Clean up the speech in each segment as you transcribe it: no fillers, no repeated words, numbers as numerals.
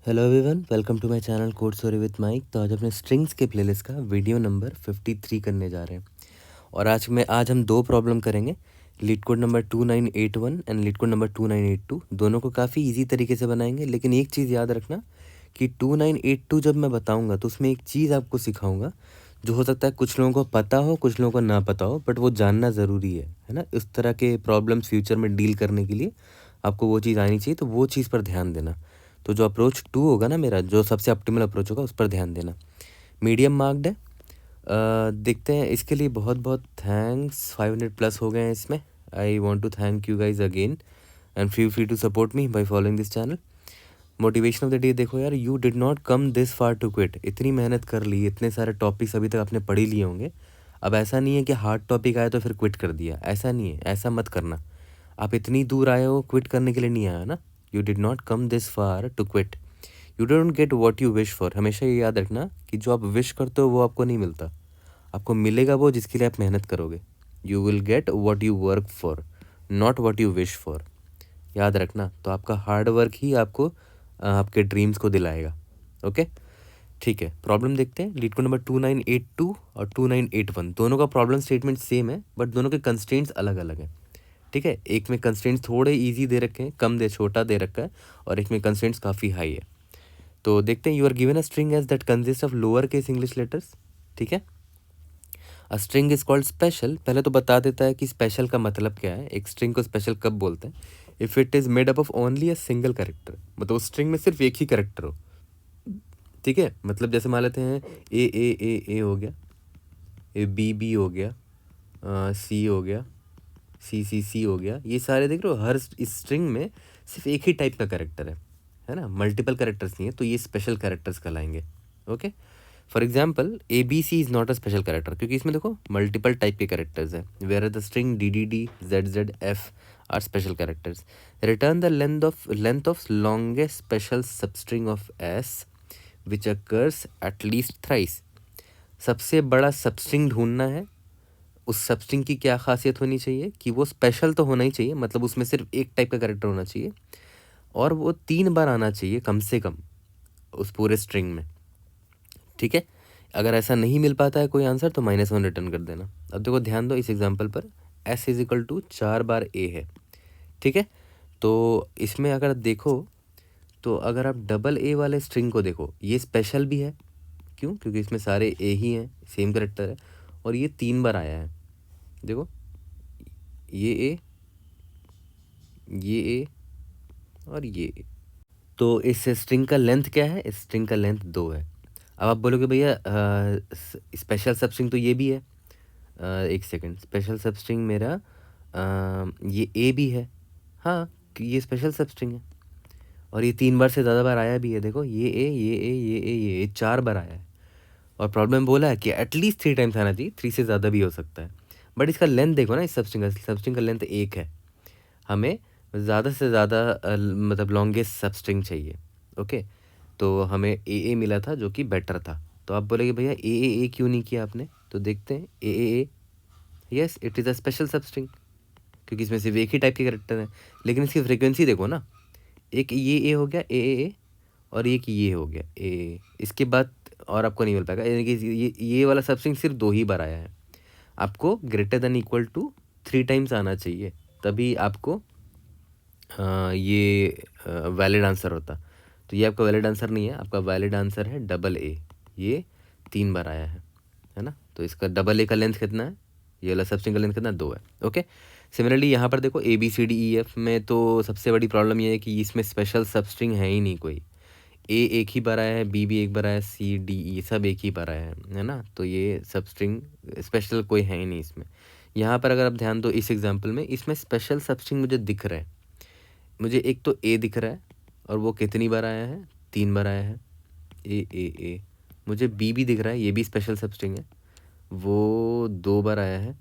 Hello everyone, welcome to my channel code story with Mike. तो आज अपने strings के प्लेलिस्ट का वीडियो नंबर 53 करने जा रहे हैं। और आज हम दो प्रॉब्लम करेंगे, leet code number 2981 and leet code number 2982। दोनों को काफ़ी इजी तरीके से बनाएंगे, लेकिन एक चीज़ याद रखना कि 2982 जब मैं बताऊंगा तो उसमें एक चीज़ आपको सिखाऊंगा जो हो सकता है कुछ लोगों को पता हो, कुछ लोगों को ना पता हो, बट वो जानना ज़रूरी है ना। इस तरह के प्रॉब्लम्स फ्यूचर में डील करने के लिए आपको वो चीज़ आनी चाहिए, तो वो चीज़ पर ध्यान देना। तो जो अप्रोच 2 होगा ना मेरा, जो सबसे ऑप्टिमल अप्रोच होगा, उस पर ध्यान देना। मीडियम मार्क्ड है। देखते हैं। इसके लिए बहुत बहुत थैंक्स, 500 प्लस हो गए हैं इसमें। I want to thank you guys again and feel free to support me by following this channel. Motivation of the day देखो यार, you did not come this far to quit. इतनी मेहनत कर ली, इतने सारे टॉपिक्स अभी तक आपने पढ़ ही लिए होंगे। अब ऐसा नहीं है कि हार्ड टॉपिक आया तो फिर क्विट कर दिया, ऐसा नहीं है, ऐसा मत करना। आप इतनी दूर आए हो, क्विट करने के लिए नहीं आया ना। You did not come this far to quit. You don't get what you wish for. हमेशा ये याद रखना कि जो आप विश करते हो वो आपको नहीं मिलता, आपको मिलेगा वो जिसके लिए आप मेहनत करोगे। You will get what you work for, not what you wish for. याद रखना। तो आपका हार्ड वर्क ही आपको आपके ड्रीम्स को दिलाएगा। ओके, ठीक है। प्रॉब्लम देखते हैं। लीड कोड नंबर 2982 और 2981 दोनों का प्रॉब्लम स्टेटमेंट सेम है, बट दोनों के कंस्ट्रेंट्स अलग अलग हैं। ठीक है, एक में कंस्ट्रेंट्स थोड़े इजी दे रखे हैं, कम दे छोटा दे रखा है, और एक में कंस्ट्रेंट्स काफ़ी हाई है। तो देखते हैं। You are given a string S that consist of lower case English letters. ठीक है, a string is called special. पहले तो बता देता है कि स्पेशल का मतलब क्या है, एक स्ट्रिंग को स्पेशल कब बोलते हैं। If it is made up of only a single character, मतलब उस स्ट्रिंग में सिर्फ एक ही करेक्टर हो। ठीक है, मतलब जैसे मान लेते हैं ए हो गया, ए बी हो गया, सी हो गया, सी हो गया। ये सारे देख रहे हो, हर इस स्ट्रिंग में सिर्फ एक ही टाइप का करेक्टर है ना, मल्टीपल करेक्टर्स नहीं है, तो ये स्पेशल करेक्टर्स कहलाएंगे। Okay, for example A B C is not a special character, क्योंकि इसमें देखो मल्टीपल टाइप के करेक्टर्स हैं। Where are the string D D D Z Z F are special characters. Return the length of longest special substring of S which occurs at least thrice. सबसे बड़ा substring ढूंढना है। उस सबस्ट्रिंग की क्या खासियत होनी चाहिए कि वो स्पेशल तो होना ही चाहिए, मतलब उसमें सिर्फ एक टाइप का करेक्टर होना चाहिए, और वो 3 बार आना चाहिए कम से कम उस पूरे स्ट्रिंग में। ठीक है, अगर ऐसा नहीं मिल पाता है कोई आंसर तो -1 रिटर्न कर देना। अब देखो, ध्यान दो इस एग्जांपल पर। s इज इक्वल टू 4 बार a है। ठीक है, तो इसमें अगर देखो, तो अगर आप डबल ए वाले स्ट्रिंग को देखो, ये स्पेशल भी है। क्यों? क्योंकि इसमें सारे ए ही हैं, सेम करेक्टर है, और ये 3 बार आया है। देखो, ये ए, ये ए और ये ए। तो इस स्ट्रिंग का लेंथ क्या है? इस स्ट्रिंग का लेंथ 2 है। अब आप बोलोगे भैया स्पेशल सबस्ट्रिंग तो ये भी है। एक सेकंड, स्पेशल सबस्ट्रिंग मेरा ये ए भी है। हाँ, ये स्पेशल सबस्ट्रिंग है, और ये 3 बार से ज़्यादा बार आया भी है। देखो, ये ए, ये ए, ये ए, ये 4 बार आया है, और प्रॉब्लम बोला है कि एटलीस्ट 3 टाइम्स आना चाहिए, 3 से ज़्यादा भी हो सकता है। बट इसका लेंथ देखो ना, इस सबस्ट्रिंग का लेंथ 1 है। हमें ज़्यादा से ज़्यादा मतलब लॉन्गेस्ट सबस्ट्रिंग चाहिए। ओके, तो हमें ए मिला था जो कि बेटर था। तो आप बोलेंगे भैया ए क्यों नहीं किया आपने? तो देखते हैं। A yes, it is a special substring, क्योंकि इसमें सिर्फ एक ही टाइप के करेक्टर हैं। लेकिन इसकी फ्रीक्वेंसी देखो ना, एक ये ए हो गया ए, और एक ये हो गया ए। इसके बाद और आपको नहीं मिल पाएगा, यानी कि ये वाला सबस्ट्रिंग सिर्फ 2 ही बार आया है। आपको greater than equal to 3 times आना चाहिए, तभी आपको ये वैलिड आंसर होता। तो ये आपका वैलिड आंसर नहीं है, आपका वैलिड आंसर है डबल ए। ये 3 बार आया है ना। तो इसका डबल ए का लेंथ कितना है? ये वाला सबस्ट्रिंग का लेंथ कितना? 2 है। ओके, सिमिलरली यहाँ पर देखो A B C D E F में तो सबसे बड़ी प्रॉब्लम ये है कि इसमें स्पेशल सबस्ट्रिंग है ही नहीं कोई। ए एक ही बार आया है, बी भी एक बार आया है, सी डी ई सब एक ही बार आया है ना। तो ये सबस्ट्रिंग स्पेशल कोई है ही नहीं इसमें। यहाँ पर अगर आप ध्यान दो, इस एग्जाम्पल में इसमें स्पेशल सबस्ट्रिंग मुझे दिख रहा है। मुझे एक तो ए दिख रहा है, और वो कितनी बार आया है? 3 बार आया है। ए। मुझे बी भी दिख रहा है, ये भी स्पेशल सबस्ट्रिंग है, वो 2 बार आया है।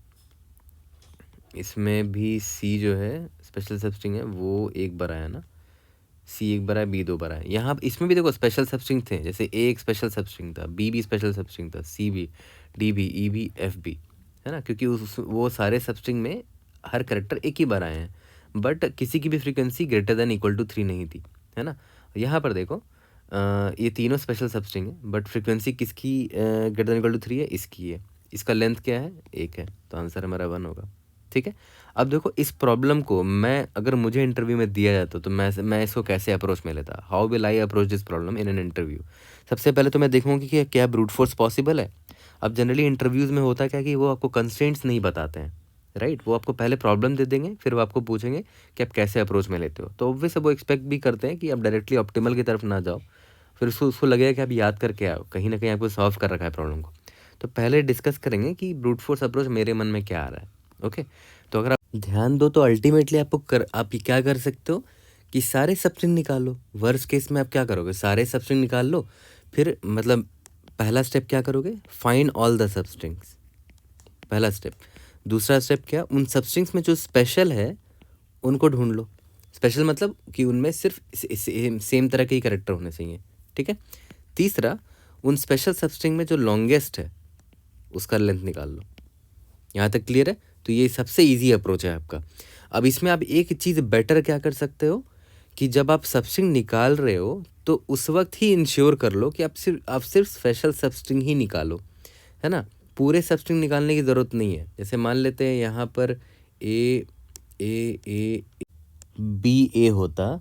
इसमें भी सी जो है स्पेशल सबस्ट्रिंग है, वो 1 बार आया ना। सी 1 बार आया, बी 2 बार आया। यहाँ इसमें भी देखो स्पेशल सबस्ट्रिंग थे, जैसे ए एक स्पेशल सबस्ट्रिंग था, बी भी स्पेशल सबस्ट्रिंग था, सी भी, डी भी, ई भी, एफ भी, है ना। क्योंकि वो सारे सबस्ट्रिंग में हर करेक्टर एक ही बार आए हैं, बट किसी की भी frequency greater than equal to 3 नहीं थी, है ना। यहाँ पर देखो ये तीनों स्पेशल सबस्ट्रिंग है, बट फ्रीक्वेंसी किसकी ग्रेटर देन इक्वल टू 3 है, इसकी है। इसका लेंथ क्या है, 1 है, तो आंसर हमारा 1 होगा। ठीक है, अब देखो इस प्रॉब्लम को मैं अगर मुझे इंटरव्यू में दिया जाता तो मैं इसको कैसे अप्रोच में लेता। How will I approach this problem in an interview. सबसे पहले तो मैं देखूंगी कि क्या ब्रूट फोर्स पॉसिबल है। अब जनरली इंटरव्यूज़ में होता क्या कि वो आपको कंस्ट्रेंट्स नहीं बताते हैं, राइट। वो आपको पहले प्रॉब्लम दे देंगे, फिर वो आपको पूछेंगे कि आप कैसे अप्रोच में लेते हो। तो ऑब्वियस वो एक्सपेक्ट भी करते हैं कि आप डायरेक्टली ऑप्टिमल की तरफ ना जाओ, फिर उसको उसको लगेगा कि आप याद करके आओ, कहीं ना कहीं आपको सॉल्व कर रखा है प्रॉब्लम को। तो पहले डिस्कस करेंगे कि ब्रूट फोर्स अप्रोच मेरे मन में क्या आ रहा है। ओके, तो अगर आप ध्यान दो तो अल्टीमेटली आप ये क्या कर सकते हो कि सारे सबस्ट्रिंग निकालो। वर्स्ट केस में आप क्या करोगे, सारे सबस्ट्रिंग निकाल लो, फिर मतलब पहला स्टेप क्या करोगे, फाइंड ऑल द सबस्ट्रिंग्स, पहला स्टेप। दूसरा स्टेप क्या, उन सबस्ट्रिंग्स में जो स्पेशल है उनको ढूंढ लो। स्पेशल मतलब कि उनमें सिर्फ सेम तरह के ही कैरेक्टर होने चाहिए। ठीक है, तीसरा, उन स्पेशल सबस्ट्रिंग में जो लॉन्गेस्ट है उसका लेंथ निकाल लो। यहाँ तक क्लियर है। तो ये सबसे इजी अप्रोच है आपका। अब इसमें आप एक चीज़ बेटर क्या कर सकते हो कि जब आप सबस्ट्रिंग निकाल रहे हो तो उस वक्त ही इंश्योर कर लो कि आप सिर्फ स्पेशल सबस्ट्रिंग ही निकालो, है ना। पूरे सबस्ट्रिंग निकालने की ज़रूरत नहीं है। जैसे मान लेते हैं यहाँ पर ए बी ए होता,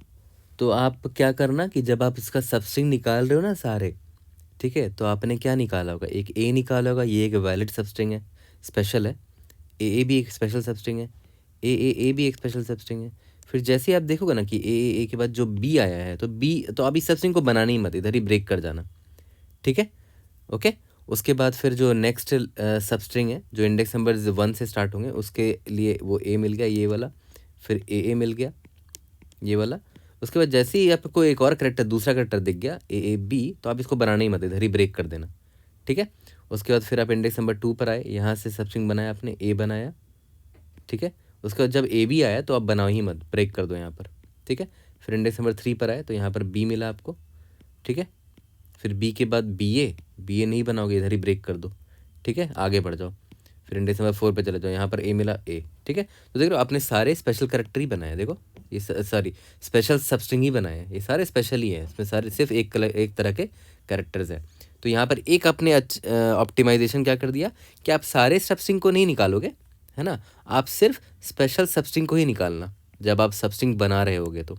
तो आप क्या करना कि जब आप इसका सबस्ट्रिंग निकाल रहे हो ना सारे, ठीक है, तो आपने क्या निकाला होगा, एक ए निकाला होगा, ये एक वैलिड सबस्ट्रिंग है, स्पेशल है। ए भी एक स्पेशल सबस्ट्रिंग है, ए भी एक स्पेशल सबस्ट्रिंग है। फिर जैसे ही आप देखोगे ना कि ए के बाद जो बी आया है, तो बी, तो आप इस सबस्ट्रिंग को बनाना ही मत, इधर ही ब्रेक कर जाना। ठीक है, ओके। उसके बाद फिर जो नेक्स्ट सबस्ट्रिंग है जो इंडेक्स नंबर 1 से स्टार्ट होंगे, उसके लिए वो ए मिल गया, ये वाला, फिर ए मिल गया, ये वाला। उसके बाद जैसे ही आपको एक और करेक्टर, दूसरा करेक्टर दिख गया ए बी, तो आप इसको बनाना ही मत, इधर ही ब्रेक कर देना। ठीक है, उसके बाद फिर आप इंडेक्स नंबर 2 पर आए, यहाँ से सबस्ट्रिंग बनाया आपने, ए बनाया। ठीक है, उसके बाद जब ए बी आया तो आप बनाओ ही मत, ब्रेक कर दो यहाँ पर। ठीक है, फिर इंडेक्स नंबर 3 पर आए तो यहाँ पर बी मिला आपको। ठीक है, फिर बी के बाद बी ए नहीं बनाओगे, इधर ही ब्रेक कर दो। ठीक है, आगे बढ़ जाओ, फिर इंडेक्स नंबर 4 पे चले जाओ, यहाँ पर ए मिला ए। ठीक है, तो देख लो आपने सारे स्पेशल करेक्टर ही बनाए, देखो ये सॉरी स्पेशल सबस्ट्रिंग ही बनाए हैं, ये सारे स्पेशल ही हैं, इसमें सारे सिर्फ एक तरह के कैरेक्टर्स हैं। तो यहाँ पर एक आपने ऑप्टिमाइजेशन क्या कर दिया कि आप सारे सबस्ट्रिंग को नहीं निकालोगे, है ना, आप सिर्फ स्पेशल सबस्ट्रिंग को ही निकालना जब आप सबस्ट्रिंग बना रहे होगे तो।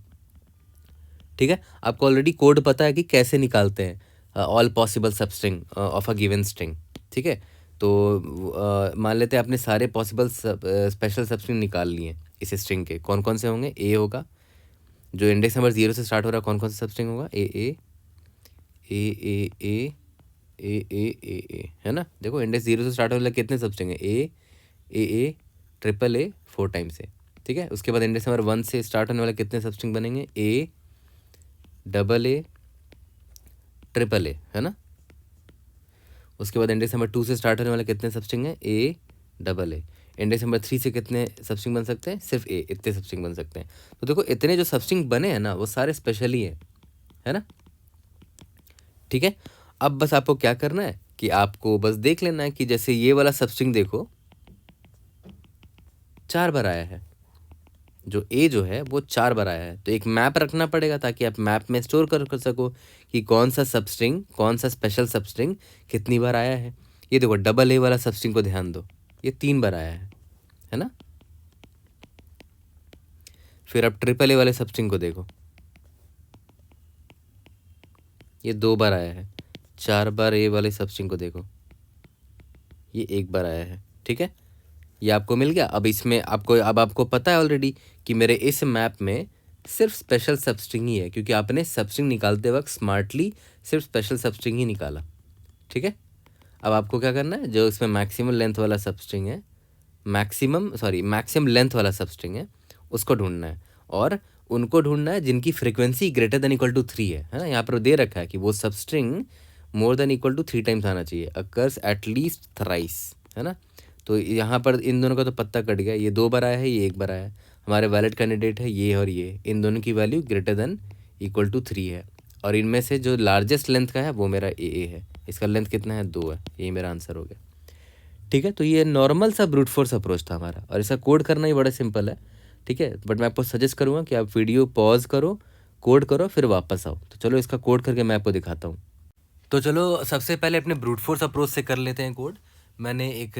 ठीक है, आपको ऑलरेडी कोड पता है कि कैसे निकालते हैं all possible substring of a given string. ठीक है, तो मान लेते हैं आपने सारे पॉसिबल स्पेशल सबस्ट्रिंग निकाल लिए इस स्ट्रिंग के। कौन कौन से होंगे, ए होगा, जो इंडेक्स नंबर 0 से स्टार्ट हो रहा है, कौन कौन सा सबस्ट्रिंग होगा, ए है ना। देखो इंडेक्स 0 से स्टार्ट हो रहा है, कितने सबस्ट्रिंग है, ए ट्रिपल ए 4 टाइम्स है। ठीक है, उसके बाद इंडेक्स नंबर 1 से स्टार्ट होने वाले कितने सबस्ट्रिंग बनेंगे, A double A triple A, है ना। उसके बाद इंडेक्स नंबर 2 से स्टार्ट होने वाले कितने सबस्ट्रिंग हैं, A double A. Index number 3 से कितने सबस्ट्रिंग बन सकते हैं, सिर्फ ए, इतने सबस्ट्रिंग बन सकते हैं। तो देखो इतने जो सबस्ट्रिंग बने हैं ना वो सारे स्पेशल ही है ना। ठीक है, अब बस आपको क्या करना है कि आपको बस देख लेना है कि जैसे ये वाला सबस्ट्रिंग देखो 4 बार आया है, जो ए जो है वो 4 बार आया है, तो एक मैप रखना पड़ेगा ताकि आप मैप में स्टोर कर सको कि कौन सा सबस्ट्रिंग, कौन सा स्पेशल सबस्ट्रिंग कितनी बार आया है। ये देखो डबल ए वाला सबस्ट्रिंग को ध्यान दो, ये 3 बार आया है ना। फिर अब ट्रिपल ए वाले सबस्ट्रिंग को देखो, ये 2 बार आया है। 4 बार ए वाले सबस्ट्रिंग को देखो, ये 1 बार आया है। ठीक है, ये आपको मिल गया। अब इसमें आपको पता है ऑलरेडी कि मेरे इस मैप में सिर्फ स्पेशल सबस्ट्रिंग ही है, क्योंकि आपने सबस्ट्रिंग निकालते वक्त स्मार्टली सिर्फ स्पेशल सबस्ट्रिंग ही निकाला। ठीक है, अब आपको क्या करना है, जो इसमें मैक्सिमम लेंथ वाला सबस्ट्रिंग है, मैक्सिमम लेंथ वाला सबस्ट्रिंग है, उसको ढूंढना है। और उनको ढूंढना है जिनकी frequency greater than equal to 3 है ना। यहाँ पर दे रखा है कि वो substring more than equal to 3 times आना चाहिए, अकर्स एटलीस्ट थ्राइस, है ना। तो यहाँ पर इन दोनों का तो पत्ता कट गया, ये 2 बार आया है, ये 1 बार आया है। हमारे वैलिड कैंडिडेट है ये और ये, इन दोनों की value greater than equal to 3 है। और इनमें से जो लार्जेस्ट लेंथ का है वो मेरा ए है, इसका लेंथ कितना है, 2 है, यही मेरा आंसर हो गया। ठीक है, तो ये नॉर्मल सा ब्रूट फोर्स अप्रोच था हमारा, और इसका कोड करना ही बड़ा सिंपल है। ठीक है, बट मैं आपको सजेस्ट करूँगा कि आप वीडियो पॉज करो, कोड करो फिर वापस आओ। तो चलो इसका कोड करके मैं आपको दिखाता हूँ। तो चलो सबसे पहले अपने ब्रूट फोर्स अप्रोच से कर लेते हैं कोड। मैंने एक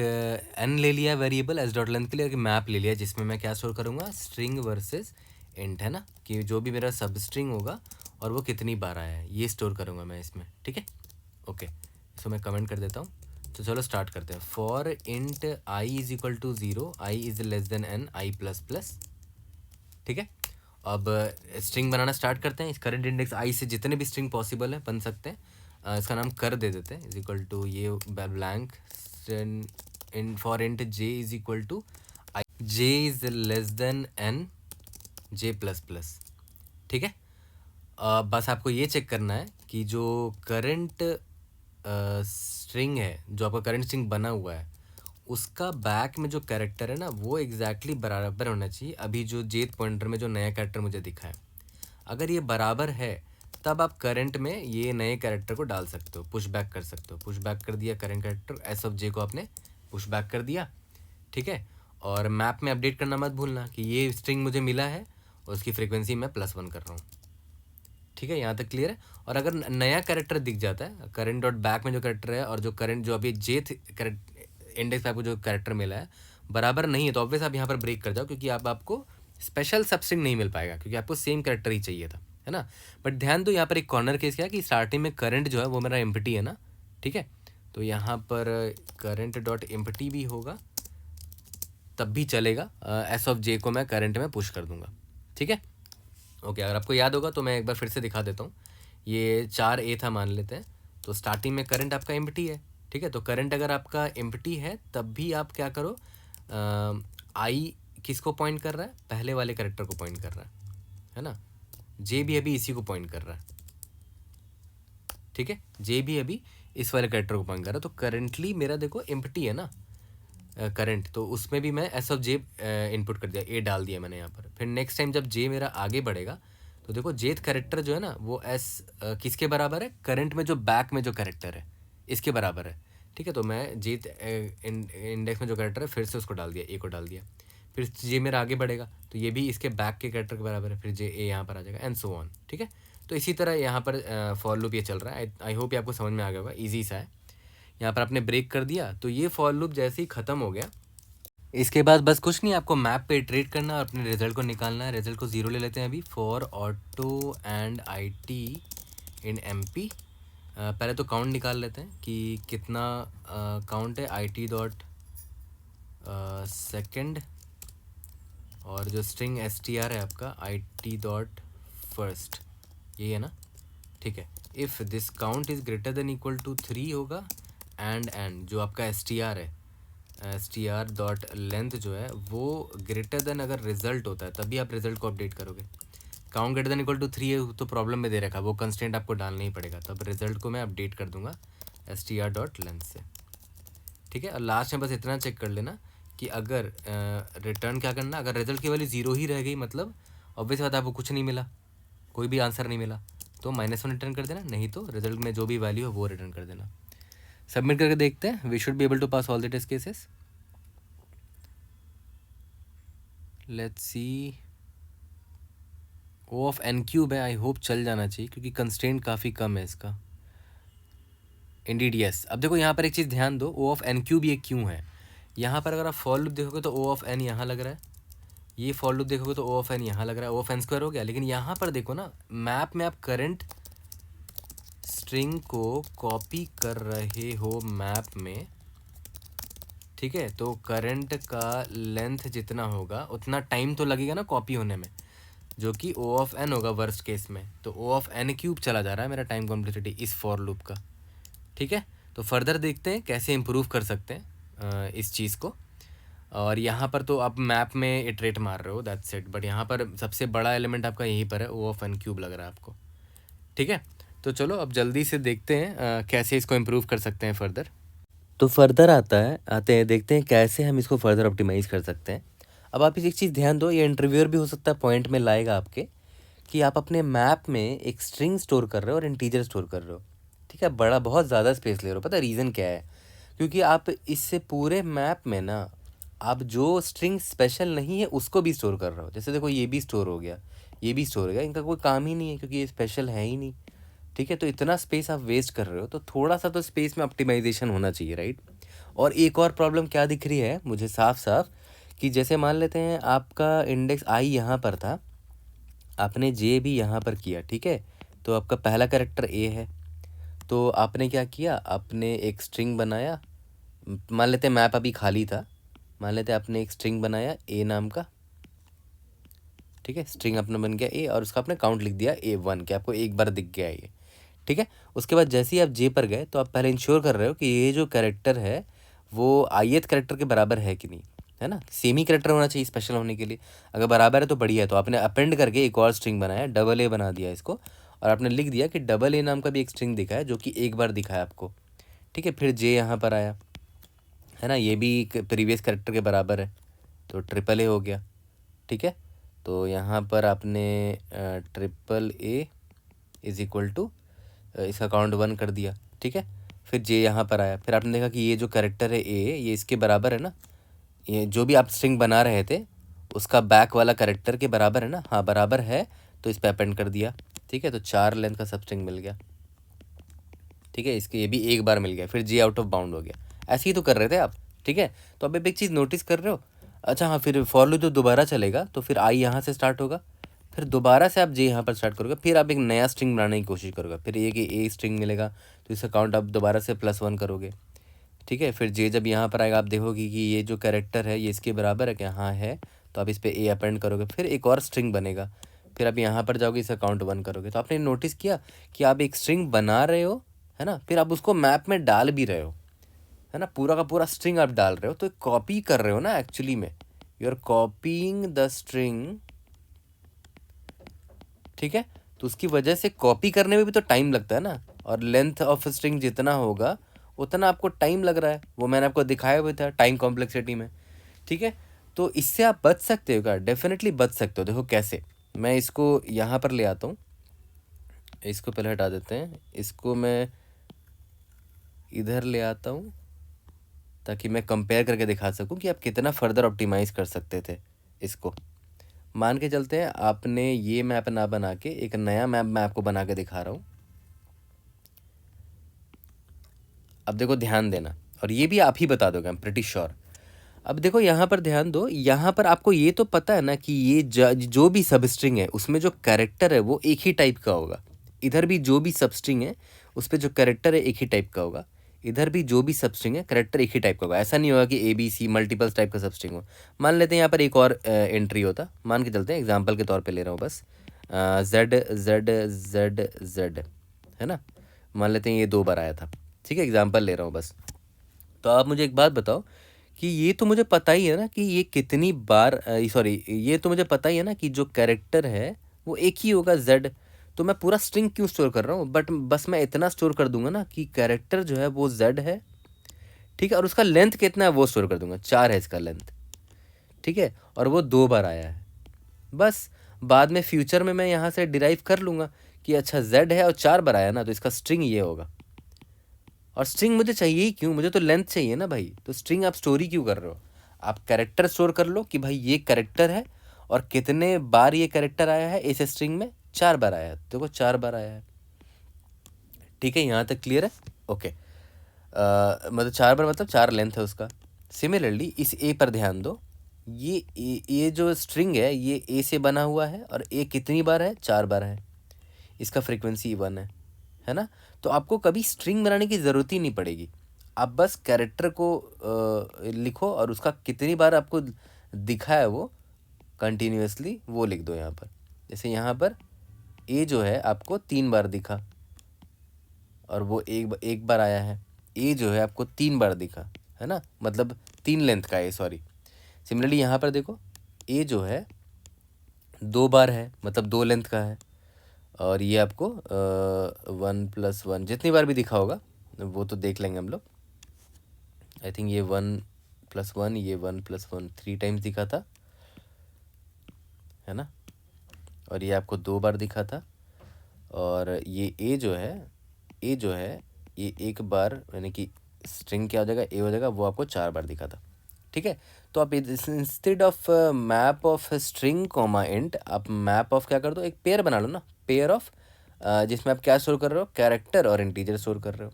n ले लिया वेरिएबल एस डॉट लेंथ के लिए, एक मैप ले लिया जिसमें मैं क्या स्टोर करूँगा, स्ट्रिंग वर्सेस इंट, है ना, कि जो भी मेरा सब स्ट्रिंग होगा और वो कितनी बार आया है ये स्टोर करूँगा मैं इसमें। ठीक है, ओके, इसको मैं कमेंट कर देता हूँ। तो चलो स्टार्ट करते हैं। For int I is equal to 0, I is less than N, I plus plus. ठीक है, अब स्ट्रिंग बनाना स्टार्ट करते हैं। इस करंट इंडेक्स आई से जितने भी स्ट्रिंग पॉसिबल है बन सकते हैं। इसका नाम कर दे देते हैं, इज इक्वल टू ये ब्लैंक इन for int J is equal to i, j is less than N, J plus plus. ठीक है, बस आपको ये चेक करना है कि जो करंट स्ट्रिंग है, जो आपका करंट स्ट्रिंग बना हुआ है, उसका बैक में जो कैरेक्टर है ना वो एग्जैक्टली बराबर होना चाहिए अभी जो जेथ पॉइंटर में जो नया कैरेक्टर मुझे दिखा है। अगर ये बराबर है तब आप करंट में ये नए कैरेक्टर को डाल सकते हो, पुश बैक कर सकते हो। पुश बैक कर दिया करंट कैरेक्टर एस ऑफ जे को आपने पुश बैक कर दिया। ठीक है, और मैप में अपडेट करना मत भूलना कि ये स्ट्रिंग मुझे मिला है और उसकी फ्रीक्वेंसी मैं +1 कर रहा हूँ। ठीक है, यहाँ तक क्लियर है। और अगर नया कैरेक्टर दिख जाता है करंट डॉट बैक में जो कैरेक्टर है और जो करंट जो अभी जेथ इंडेक्स पे आपको जो कैरेक्टर मिला है बराबर नहीं है, तो ऑब्वियस आप यहाँ पर ब्रेक कर जाओ, क्योंकि आपको स्पेशल सबस्ट्रिंग नहीं मिल पाएगा, क्योंकि आपको सेम कैरेक्टर ही चाहिए था, है ना। बट ध्यान दो यहाँ पर एक कॉर्नर केस क्या है कि स्टार्टिंग में करंट जो है वो मेरा एम्प्टी है ना। ठीक है, तो यहाँ पर करंट डॉट एम्प्टी भी होगा तब भी चलेगा, एस ऑफ जे को मैं करंट में पुश कर दूंगा। ठीक है, ओके, अगर आपको याद होगा तो मैं एक बार फिर से दिखा देता हूँ। ये 4A था मान लेते हैं, तो स्टार्टिंग में करंट आपका एम्प्टी है। ठीक है, तो करंट अगर आपका एम्प्टी है तब भी आप क्या करो, आई किसको पॉइंट कर रहा है, पहले वाले कैरेक्टर को पॉइंट कर रहा है ना। जे भी अभी इसी को पॉइंट कर रहा है। ठीक है, जे भी अभी इस वाले कैरेक्टर को पॉइंट कर रहा है, तो करेंटली मेरा देखो एम्प्टी है ना करंट, तो उसमें भी मैं एस ऑफ जे इनपुट कर दिया, ए डाल दिया मैंने यहाँ पर। फिर नेक्स्ट टाइम जब जे मेरा आगे बढ़ेगा तो देखो जेथ कैरेक्टर जो है ना वो एस किसके बराबर है, करंट में जो बैक में जो कैरेक्टर है इसके बराबर है। ठीक है, तो मैं जेथ इंडेक्स में जो कैरेक्टर है फिर से उसको डाल दिया, ए को डाल दिया। फिर जे मेरा आगे बढ़ेगा तो ये भी इसके बैक के कैरेक्टर के बराबर है, फिर जे ए यहाँ पर आ जाएगा एंड सो ऑन। ठीक है, तो इसी तरह यहाँ पर फॉर लूप ये चल रहा है। आई होप ये आपको समझ में आ गया होगा, ईजी सा है। यहाँ पर आपने ब्रेक कर दिया तो ये फॉर लूप जैसे ही ख़त्म हो गया, इसके बाद बस कुछ नहीं, आपको मैप पे इटरेट करना और अपने रिजल्ट को निकालना है। रिजल्ट को 0 ले लेते हैं अभी। For auto and i t in m p, पहले तो काउंट निकाल लेते हैं कि कितना काउंट है आई टी डॉट सेकेंड, और जो स्ट्रिंग एस टी आर है आपका आई टी डॉट फर्स्ट, यही है ना। ठीक है, if this count is greater than equal to 3 होगा एंड जो आपका एस टी आर है, s t r dot length जो है वो ग्रेटर देन अगर रिजल्ट होता है तभी आप रिजल्ट को अपडेट करोगे। Count greater than equal to 3 है तो प्रॉब्लम में दे रखा, वो कंस्टेंट आपको डालना ही पड़ेगा, तब रिजल्ट को मैं अपडेट कर दूंगा S t r dot length से। ठीक है, और लास्ट में बस इतना चेक कर लेना कि अगर रिटर्न क्या करना, अगर रिजल्ट की वैल्यू 0 ही रह गई मतलब ऑब्वियस बात है आपको कुछ नहीं मिला, कोई भी आंसर नहीं मिला, तो -1 रिटर्न कर देना, नहीं तो रिजल्ट में जो भी वैल्यू है वो रिटर्न कर देना। सबमिट करके देखते हैं, we should be able to pass all the test cases. Let's see, O of n cube है, आई होप चल जाना चाहिए क्योंकि कंस्ट्रेंट काफ़ी कम है इसका। Indeed yes. अब देखो यहाँ पर एक चीज़ ध्यान दो, ओ ऑफ एन क्यूब ये क्यों है। यहाँ पर अगर आप फॉर लूप देखोगे तो ओ ऑफ एन यहाँ लग रहा है, ये फॉर लूप देखोगे तो ओ ऑफ एन यहाँ लग रहा है, ओ ऑफ एन स्क्वायर हो गया। लेकिन यहाँ पर देखो ना, मैप में आप करंट स्ट्रिंग को कॉपी कर रहे हो मैप में। ठीक है, तो करंट का लेंथ जितना होगा उतना टाइम तो लगेगा ना कॉपी होने में, जो कि ओ ऑफ एन होगा वर्स्ट केस में। तो ओ ऑफ एन क्यूब चला जा रहा है मेरा टाइम कॉम्प्लेक्सिटी इस फॉर लूप का। ठीक है, तो फर्दर देखते हैं कैसे इम्प्रूव कर सकते हैं इस चीज़ को। और यहाँ पर तो आप मैप में इटरेट मार रहे हो, दैट्स इट, बट यहाँ पर सबसे बड़ा एलिमेंट आपका यहीं पर है, ओ ऑफ एन क्यूब लग रहा है आपको। ठीक है, तो चलो अब जल्दी से देखते हैं कैसे इसको इम्प्रूव कर सकते हैं फर्दर। तो फर्दर आते हैं देखते हैं कैसे हम इसको फर्दर ऑप्टिमाइज़ कर सकते हैं। अब आप एक चीज़ ध्यान दो, ये इंटरव्यूअर भी हो सकता है पॉइंट में लाएगा आपके कि आप अपने मैप में एक स्ट्रिंग स्टोर कर रहे हो और इंटीजर स्टोर कर रहे हो। ठीक है, बड़ा बहुत ज़्यादा स्पेस ले रहे हो। पता है रीज़न क्या है? क्योंकि आप इससे पूरे मैप में ना आप जो स्ट्रिंग स्पेशल नहीं है उसको भी स्टोर कर रहे हो। जैसे देखो ये भी स्टोर हो गया, ये भी स्टोर होगा, इनका कोई काम ही नहीं है क्योंकि ये स्पेशल है ही नहीं। ठीक है, तो इतना स्पेस आप वेस्ट कर रहे हो, तो थोड़ा सा तो स्पेस में ऑप्टिमाइजेशन होना चाहिए, राइट। और एक और प्रॉब्लम क्या दिख रही है मुझे साफ साफ, कि जैसे मान लेते हैं आपका इंडेक्स आई यहाँ पर था, आपने जे भी यहाँ पर किया, ठीक है, तो आपका पहला कैरेक्टर ए है, तो आपने क्या किया, आपने एक स्ट्रिंग बनाया, मान लेते हैं मैप अभी खाली था, मान लेते हैं आपने एक स्ट्रिंग बनाया ए नाम का, ठीक है, स्ट्रिंग अपना बन गया ए, और उसका आपने काउंट लिख दिया A1, कि आपको एक बार दिख गया ये, ठीक है। उसके बाद जैसे ही आप जे पर गए तो आप पहले इंश्योर कर रहे हो कि ये जो कैरेक्टर है वो ith कैरेक्टर के बराबर है कि नहीं, है ना, सेम ही कैरेक्टर होना चाहिए स्पेशल होने के लिए। अगर बराबर है तो बढ़िया है, तो आपने अपेंड करके एक और स्ट्रिंग बनाया, डबल ए बना दिया इसको, और आपने लिख दिया कि डबल ए नाम का भी एक स्ट्रिंग दिखा है जो कि एक बार दिखा है आपको, ठीक है। फिर जे यहाँ पर आया, है ना, ये भी प्रीवियस कैरेक्टर के बराबर है, तो ट्रिपल ए हो गया, ठीक है। तो यहाँ पर आपने triple a is equal to इसका काउंट 1 कर दिया, ठीक है। फिर जे यहाँ पर आया, फिर आपने देखा कि ये जो कैरेक्टर है ए, ये इसके बराबर है ना, ये जो भी आप स्ट्रिंग बना रहे थे उसका बैक वाला कैरेक्टर के बराबर है ना, हाँ बराबर है, तो इस पर अपेंड कर दिया, ठीक है। तो 4 लेंथ का सब स्ट्रिंग मिल गया, ठीक है, इसके ये भी एक बार मिल गया, फिर जे आउट ऑफ बाउंड हो गया। ऐसे ही तो कर रहे थे आप, ठीक है। तो अब एक चीज़ नोटिस कर रहे हो, अच्छा हाँ, फिर फॉर लूप जो दोबारा चलेगा तो फिर आई यहाँ से स्टार्ट होगा, फिर दोबारा से आप जे यहाँ पर स्टार्ट करोगे, फिर आप एक नया स्ट्रिंग बनाने की कोशिश करोगे, फिर ये कि ए स्ट्रिंग मिलेगा, तो इसका काउंट आप दोबारा से +1 करोगे, ठीक है। फिर जे जब यहाँ पर आएगा आप देखोगे कि ये जो कैरेक्टर है ये इसके बराबर है क्या, हाँ है, तो आप इस पर ए अपेंड करोगे, फिर एक और स्ट्रिंग बनेगा, फिर आप यहाँ पर जाओगे, इसका काउंट 1 करोगे। तो आपने नोटिस किया कि आप एक स्ट्रिंग बना रहे हो, है ना, फिर आप उसको मैप में डाल भी रहे हो, है ना, पूरा का पूरा स्ट्रिंग आप डाल रहे हो, तो कॉपी कर रहे हो ना एक्चुअली में, you are copying the string, ठीक है। तो उसकी वजह से कॉपी करने में भी तो टाइम लगता है ना, और लेंथ ऑफ स्ट्रिंग जितना होगा उतना आपको टाइम लग रहा है, वो मैंने आपको दिखाया हुआ था टाइम कॉम्प्लेक्सिटी में, ठीक है। तो इससे आप बच सकते हो क्या, डेफिनेटली बच सकते हो। देखो कैसे, मैं इसको यहाँ पर ले आता हूँ, इसको पहले हटा देते हैं, इसको मैं इधर ले आता हूँ ताकि मैं कंपेयर करके दिखा सकूँ कि आप कितना फर्दर ऑप्टिमाइज़ कर सकते थे इसको। मान के चलते हैं आपने ये मैप ना बना के एक नया मैप मैं आपको बना के दिखा रहा हूँ। अब देखो ध्यान देना, और ये भी आप ही बता दोगे, आई एम प्रिटी श्योर। अब देखो यहाँ पर ध्यान दो, यहाँ पर आपको ये तो पता है ना कि ये जो भी सब स्ट्रिंग है उसमें जो कैरेक्टर है वो एक ही टाइप का होगा। इधर भी जो भी सब स्ट्रिंग है उस पर जो कैरेक्टर है एक ही टाइप का होगा, इधर भी जो भी सब स्ट्रिंग है कैरेक्टर एक ही टाइप का होगा। ऐसा नहीं होगा कि ABC मल्टीपल्स टाइप का सब स्ट्रिंग हो। मान लेते हैं यहाँ पर एक और एंट्री होता, मान के चलते हैं एग्जाम्पल के तौर पर ले रहा हूँ बस, Z, है ना, मान लेते हैं ये 2 बार आया था, ठीक है, एग्जाम्पल ले रहा हूँ बस। तो आप मुझे एक बात बताओ कि ये तो मुझे पता ही है ना कि ये कितनी बार, सॉरी, ये तो मुझे पता ही है ना कि जो कैरेक्टर है वो एक ही होगा Z, तो मैं पूरा स्ट्रिंग क्यों स्टोर कर रहा हूँ, बट बस मैं इतना स्टोर कर दूंगा ना कि कैरेक्टर जो है वो Z है, ठीक है, और उसका लेंथ कितना है वो स्टोर कर दूंगा, 4 है इसका लेंथ, ठीक है, और वो 2 बार आया है। बस बाद में फ्यूचर में मैं यहाँ से डिराइव कर लूँगा कि अच्छा Z है और 4 बार आया ना, तो इसका स्ट्रिंग ये होगा। और स्ट्रिंग मुझे चाहिए ही क्यों, मुझे तो लेंथ चाहिए ना भाई, तो स्ट्रिंग आप स्टोर ही क्यों कर रहे हो, आप कैरेक्टर स्टोर कर लो कि भाई ये कैरेक्टर है और कितने बार ये कैरेक्टर आया है इस स्ट्रिंग में, 4 बार आया है, देखो 4 बार आया है, ठीक है, यहाँ तक क्लियर है, ओके। मतलब 4 बार मतलब 4 लेंथ है उसका। सिमिलरली इस ए पर ध्यान दो, ये जो स्ट्रिंग है ये ए से बना हुआ है और ए कितनी बार है, 4 बार है, इसका फ्रीक्वेंसी 1 है ना। तो आपको कभी स्ट्रिंग बनाने की ज़रूरत ही नहीं पड़ेगी, आप बस कैरेक्टर को लिखो और उसका कितनी बार आपको दिखा है वो कंटिन्यूसली वो लिख दो यहाँ पर। जैसे यहाँ पर ए जो है आपको 3 बार दिखा और वो एक बार आया है, ए जो है आपको 3 बार दिखा, है ना, मतलब 3 लेंथ का है, सॉरी। सिमिलरली यहाँ पर देखो ए जो है 2 बार है, मतलब 2 लेंथ का है, और ये आपको 1+1 जितनी बार भी दिखा होगा वो तो देख लेंगे हम लोग। आई थिंक ये 1+1, ये 1+1 3 टाइम्स दिखा था, है ना, और ये आपको 2 बार दिखा था, और ये ए जो है ये एक बार, यानी कि स्ट्रिंग क्या हो जाएगा, ए हो जाएगा, वो आपको 4 बार दिखा था, ठीक है। तो आप instead of map of string comma int, आप मैप ऑफ क्या कर दो, एक पेयर बना लो ना, पेयर ऑफ जिसमें आप क्या स्टोर कर रहे हो, कैरेक्टर और इंटीजर स्टोर कर रहे हो,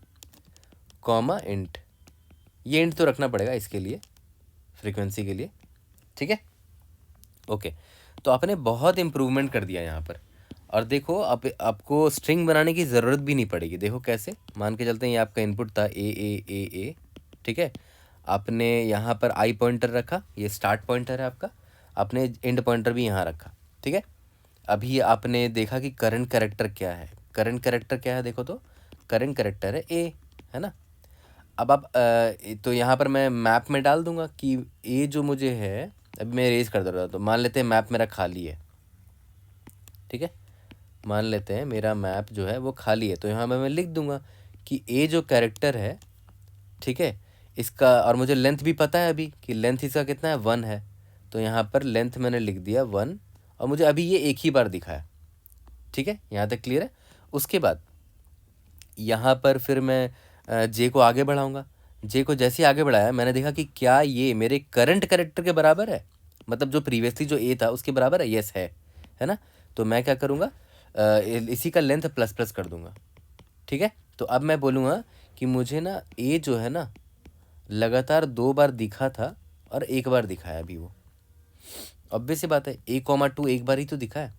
कॉमा इंट। ये इंट तो रखना पड़ेगा इसके लिए, फ्रीक्वेंसी के लिए, ठीक है। ओके, तो आपने बहुत इम्प्रूवमेंट कर दिया यहाँ पर। और देखो आप आपको स्ट्रिंग बनाने की ज़रूरत भी नहीं पड़ेगी। देखो कैसे, मान के चलते हैं ये आपका इनपुट था ए, ठीक है। आपने यहाँ पर आई पॉइंटर रखा, ये स्टार्ट पॉइंटर है आपका, आपने एंड पॉइंटर भी यहाँ रखा, ठीक है। अभी आपने देखा कि करंट कैरेक्टर क्या है, करंट कैरेक्टर क्या है, देखो तो करंट कैरेक्टर है ए, है ना। अब आप तो यहाँ पर मैं मैप में डाल दूंगा कि ए जो मुझे है, अभी मैं रेज कर दे रहा, तो मान लेते हैं मैप मेरा खाली है, ठीक है। मान लेते हैं मेरा मैप जो है वो खाली है, तो यहाँ पर मैं लिख दूंगा कि ए जो कैरेक्टर है, ठीक है, इसका, और मुझे लेंथ भी पता है अभी कि लेंथ इसका कितना है, 1 है, तो यहाँ पर लेंथ मैंने लिख दिया 1, और मुझे अभी ये एक ही बार दिखा है, ठीक है। यहाँ तक क्लियर है। उसके बाद यहाँ पर फिर मैं जे को आगे बढ़ाऊँगा, जे को जैसे ही आगे बढ़ाया मैंने देखा कि क्या ये मेरे करंट कैरेक्टर के बराबर है, मतलब जो प्रीवियसली जो ए था उसके बराबर है, यस है ना। तो मैं क्या करूँगा, इसी का लेंथ प्लस प्लस कर दूँगा, ठीक है। तो अब मैं बोलूँगा कि मुझे ना ए जो है ना लगातार 2 बार दिखा था और 1 बार दिखा है अभी, वो ऑब्वियस सी बात है, A, 2 एक बार ही तो दिखा है,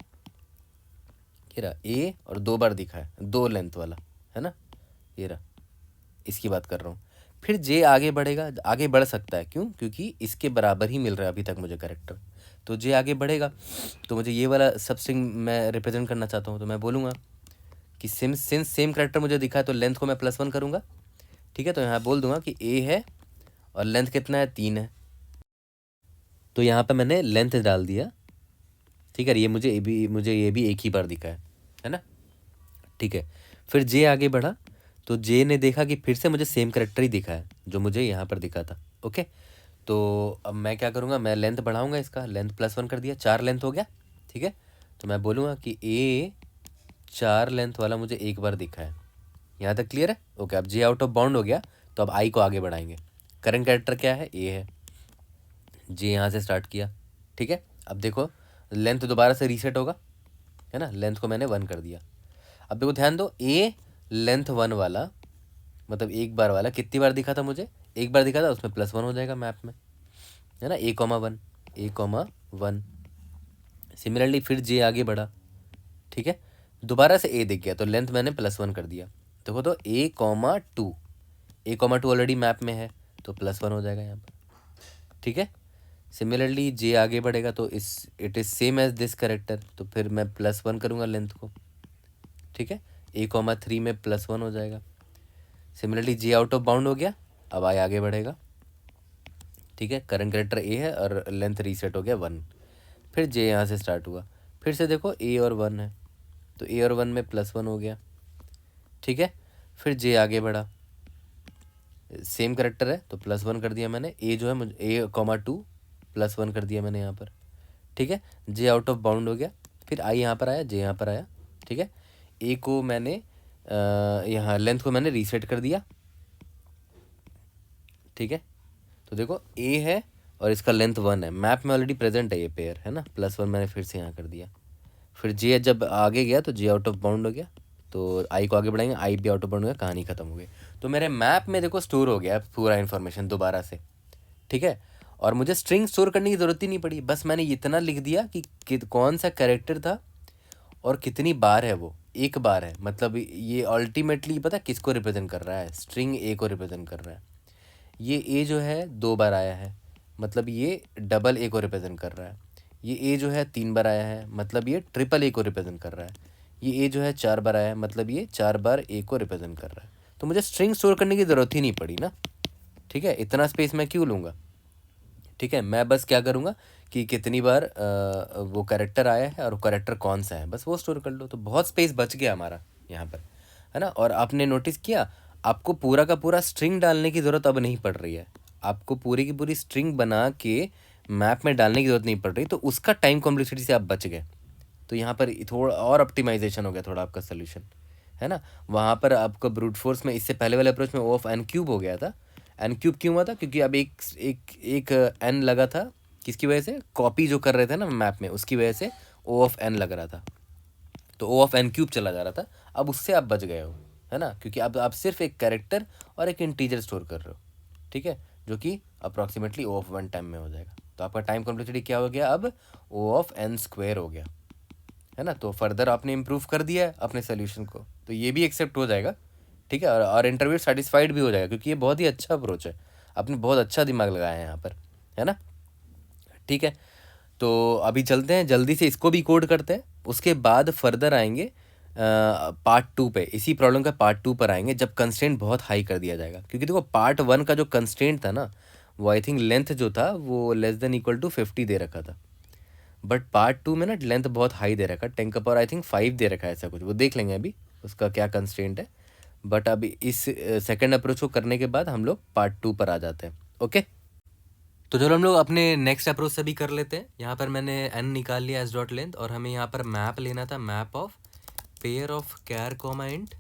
ये रहा ए, और 2 बार दिखा है, 2 लेंथ वाला, है ना, ये रहा, इसकी बात कर रहा हूँ। फिर जे आगे बढ़ेगा, आगे बढ़ सकता है, क्यों, क्योंकि इसके बराबर ही मिल रहा है अभी तक मुझे कैरेक्टर, तो जे आगे बढ़ेगा, तो मुझे ये वाला सब स्ट्रिंग मैं रिप्रेजेंट करना चाहता हूँ, तो मैं बोलूँगा कि सिंस सेम कैरेक्टर मुझे दिखा है तो लेंथ को मैं +1 करूँगा, ठीक है। तो यहाँ बोल दूंगा कि ए है और लेंथ कितना है, 3 है, तो यहाँ पे मैंने लेंथ डाल दिया, ठीक है। ये मुझे ये भी एक ही बार दिखा है ना, ठीक है। फिर जे आगे बढ़ा, तो जे ने देखा कि फिर से मुझे सेम कैरेक्टर ही दिखा है जो मुझे यहाँ पर दिखा था, ओके। तो अब मैं क्या करूँगा, मैं लेंथ बढ़ाऊँगा, इसका लेंथ +1 कर दिया, 4 लेंथ हो गया, ठीक है। तो मैं बोलूँगा कि ए 4 लेंथ वाला मुझे एक बार दिखा है। यहाँ तक क्लियर है, ओके। अब जे आउट ऑफ बाउंड हो गया, तो अब आई को आगे बढ़ाएंगे, करंट कैरेक्टर क्या है, ए है, जे यहाँ से स्टार्ट किया, ठीक है। अब देखो लेंथ दोबारा से रीसेट होगा, है ना, लेंथ को मैंने 1 कर दिया। अब देखो ध्यान दो, ए लेंथ 1 वाला, मतलब एक बार वाला कितनी बार दिखा था मुझे, एक बार दिखा था, उसमें +1 हो जाएगा मैप में, है ना, A,1। सिमिलरली फिर जे आगे बढ़ा, ठीक है, दोबारा से ए दिख गया, तो लेंथ मैंने +1 कर दिया। देखो तो A,2 ऑलरेडी मैप में है, तो +1 हो जाएगा यहाँ पर, ठीक है। सिमिलरली जे आगे बढ़ेगा, तो it is same as this character, तो फिर मैं +1 करूँगा लेंथ को, ठीक है। A,3 में +1 हो जाएगा। Similarly J out of bound हो गया, अब आई आगे बढ़ेगा, ठीक है। करंट कैरेक्टर ए है और लेंथ रीसेट हो गया 1। फिर जे यहाँ से स्टार्ट हुआ, फिर से देखो ए और 1 है, तो ए और 1 में +1 हो गया, ठीक है। फिर जे आगे बढ़ा, सेम करेक्टर है तो +1 कर दिया मैंने, ए जो है मुझे A,2 +1 कर दिया मैंने यहाँ पर, ठीक है। जे आउट ऑफ बाउंड हो गया, फिर आई यहाँ पर आया, जे यहाँ पर आया, ठीक है। ए को मैंने यहाँ लेंथ को मैंने रीसेट कर दिया, ठीक है। तो देखो ए है और इसका लेंथ 1 है, मैप में ऑलरेडी प्रेजेंट है ये पेयर, है ना, +1 मैंने फिर से यहाँ कर दिया। फिर जे जब आगे गया तो जे आउट ऑफ बाउंड हो गया, तो आई को आगे बढ़ाएंगे, आई भी आउट ऑफ बाउंड हो गया, कहानी खत्म हो गई। तो मेरे मैप में देखो स्टोर हो गया पूरा इन्फॉर्मेशन दोबारा से, ठीक है। और मुझे स्ट्रिंग स्टोर करने की ज़रूरत ही नहीं पड़ी, बस मैंने इतना लिख दिया कि कौन सा कैरेक्टर था और कितनी बार है, वो एक बार है, मतलब ये अल्टीमेटली पता किसको रिप्रेजेंट कर रहा है, स्ट्रिंग ए को रिप्रेजेंट कर रहा है। ये ए जो है 2 बार आया है, मतलब ये डबल ए को रिप्रेजेंट कर रहा है। ये ए जो है 3 बार आया है, मतलब ये ट्रिपल ए को रिप्रेजेंट कर रहा है। ये ए जो है 4 बार आया है, मतलब ये 4 बार ए को रिप्रेजेंट कर रहा है। तो मुझे स्ट्रिंग स्टोर करने की ज़रूरत ही नहीं पड़ी ना, ठीक है। इतना स्पेस मैं क्यों लूँगा, ठीक है। मैं बस क्या करूँगा कि कितनी बार वो कैरेक्टर आया है और कैरेक्टर कौन सा है, बस वो स्टोर कर लो, तो बहुत स्पेस बच गया हमारा यहाँ पर, है ना। और आपने नोटिस किया, आपको पूरा का पूरा स्ट्रिंग डालने की ज़रूरत अब नहीं पड़ रही है, आपको पूरी की पूरी स्ट्रिंग बना के मैप में डालने की ज़रूरत नहीं पड़ रही, तो उसका टाइम कॉम्प्लेक्सिटी से आप बच गए। तो यहाँ पर थोड़ा और ऑप्टिमाइजेशन हो गया थोड़ा आपका सोल्यूशन, है ना। वहाँ पर आपका ब्रूट फोर्स में इससे पहले वाले अप्रोच में O(n)³ हो गया था, एन क्यूब क्यों हुआ था? क्योंकि अब एक एन लगा था, किसकी वजह से? कॉपी जो कर रहे थे ना मैप में, उसकी वजह से ओ ऑफ एन लग रहा था, तो ओ ऑफ एन क्यूब चला जा रहा था। अब उससे आप बच गए हो, है ना, क्योंकि अब आप सिर्फ एक कैरेक्टर और एक इंटीजर स्टोर कर रहे हो, ठीक है, जो कि approximately O of one time में हो जाएगा। तो आपका टाइम कॉम्प्लेक्सिटी क्या हो गया? अब ओ ऑफ एन स्क्वायर हो गया, है ना। तो फर्दर आपने इम्प्रूव कर दिया है अपने सोल्यूशन को, तो ये भी एक्सेप्ट हो जाएगा, ठीक है, और इंटरव्यू सेटिस्फाइड भी हो जाएगा, क्योंकि ये बहुत ही अच्छा अप्रोच है, आपने बहुत अच्छा दिमाग लगाया है यहाँ पर, है ना। ठीक है, तो अभी चलते हैं, जल्दी से इसको भी कोड करते हैं, उसके बाद फर्दर आएंगे पार्ट 2 पे, इसी प्रॉब्लम का पार्ट 2 पर आएंगे, जब कंस्ट्रेंट बहुत हाई कर दिया जाएगा। क्योंकि देखो पार्ट 1 का जो कंस्ट्रेंट था ना, वो आई थिंक लेंथ जो था वो लेस देन इक्वल टू 50 दे रखा था, बट पार्ट 2 में ना लेंथ बहुत हाई दे रखा है, 10 का पावर आई थिंक 5 दे रखा है, ऐसा कुछ, वो देख लेंगे अभी उसका क्या कंस्ट्रेंट है। बट अभी इस सेकंड अप्रोच को करने के बाद हम लोग पार्ट 2 पर आ जाते हैं। ओके, तो चलो हम लोग अपने नेक्स्ट अप्रोच से भी कर लेते हैं। यहाँ पर मैंने एन निकाल लिया एस डॉट लेंथ, और हमें यहाँ पर मैप लेना था, map of pair of char comma int,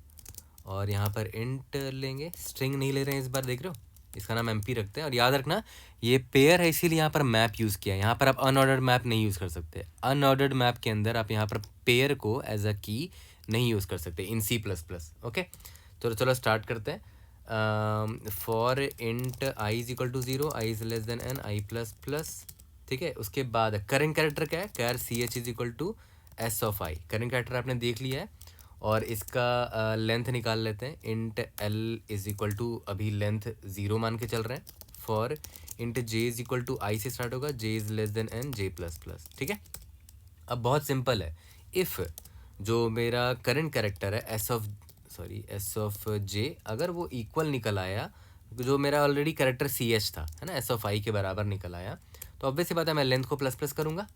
और यहाँ पर इंट लेंगे, स्ट्रिंग नहीं ले रहे हैं इस बार, देख रहे हो, इसका नाम एमपी रखते हैं। और याद रखना ये पेयर है, इसीलिए यहाँ पर मैप यूज़ किया है, यहाँ पर आप अनऑर्डर्ड मैप नहीं यूज़ कर सकते। अनऑर्डर्ड मैप के अंदर आप यहाँ पर पेयर को एज अ की नहीं यूज़ कर सकते इन C++। ओके, तो चलो स्टार्ट करते हैं। For int I is equal to 0, I is less than N, I plus plus, ठीक है। उसके बाद करेंट कैरेक्टर क्या है? Char C H is equal to S of I, current character आपने देख लिया है। और इसका लेंथ निकाल लेते हैं, int L is equal to, अभी लेंथ 0 मान के चल रहे हैं। For int J is equal to I से स्टार्ट होगा, J is less than N, J plus plus, ठीक है। अब बहुत सिंपल है, इफ़ जो मेरा करंट कैरेक्टर है एस ऑफ जे, अगर वो इक्वल निकल आया, जो मेरा ऑलरेडी कैरेक्टर सी एच था, है ना, एस ऑफ आई के बराबर निकल आया, तो ऑब्वियस सी बात है मैं लेंथ को प्लस प्लस करूँगा,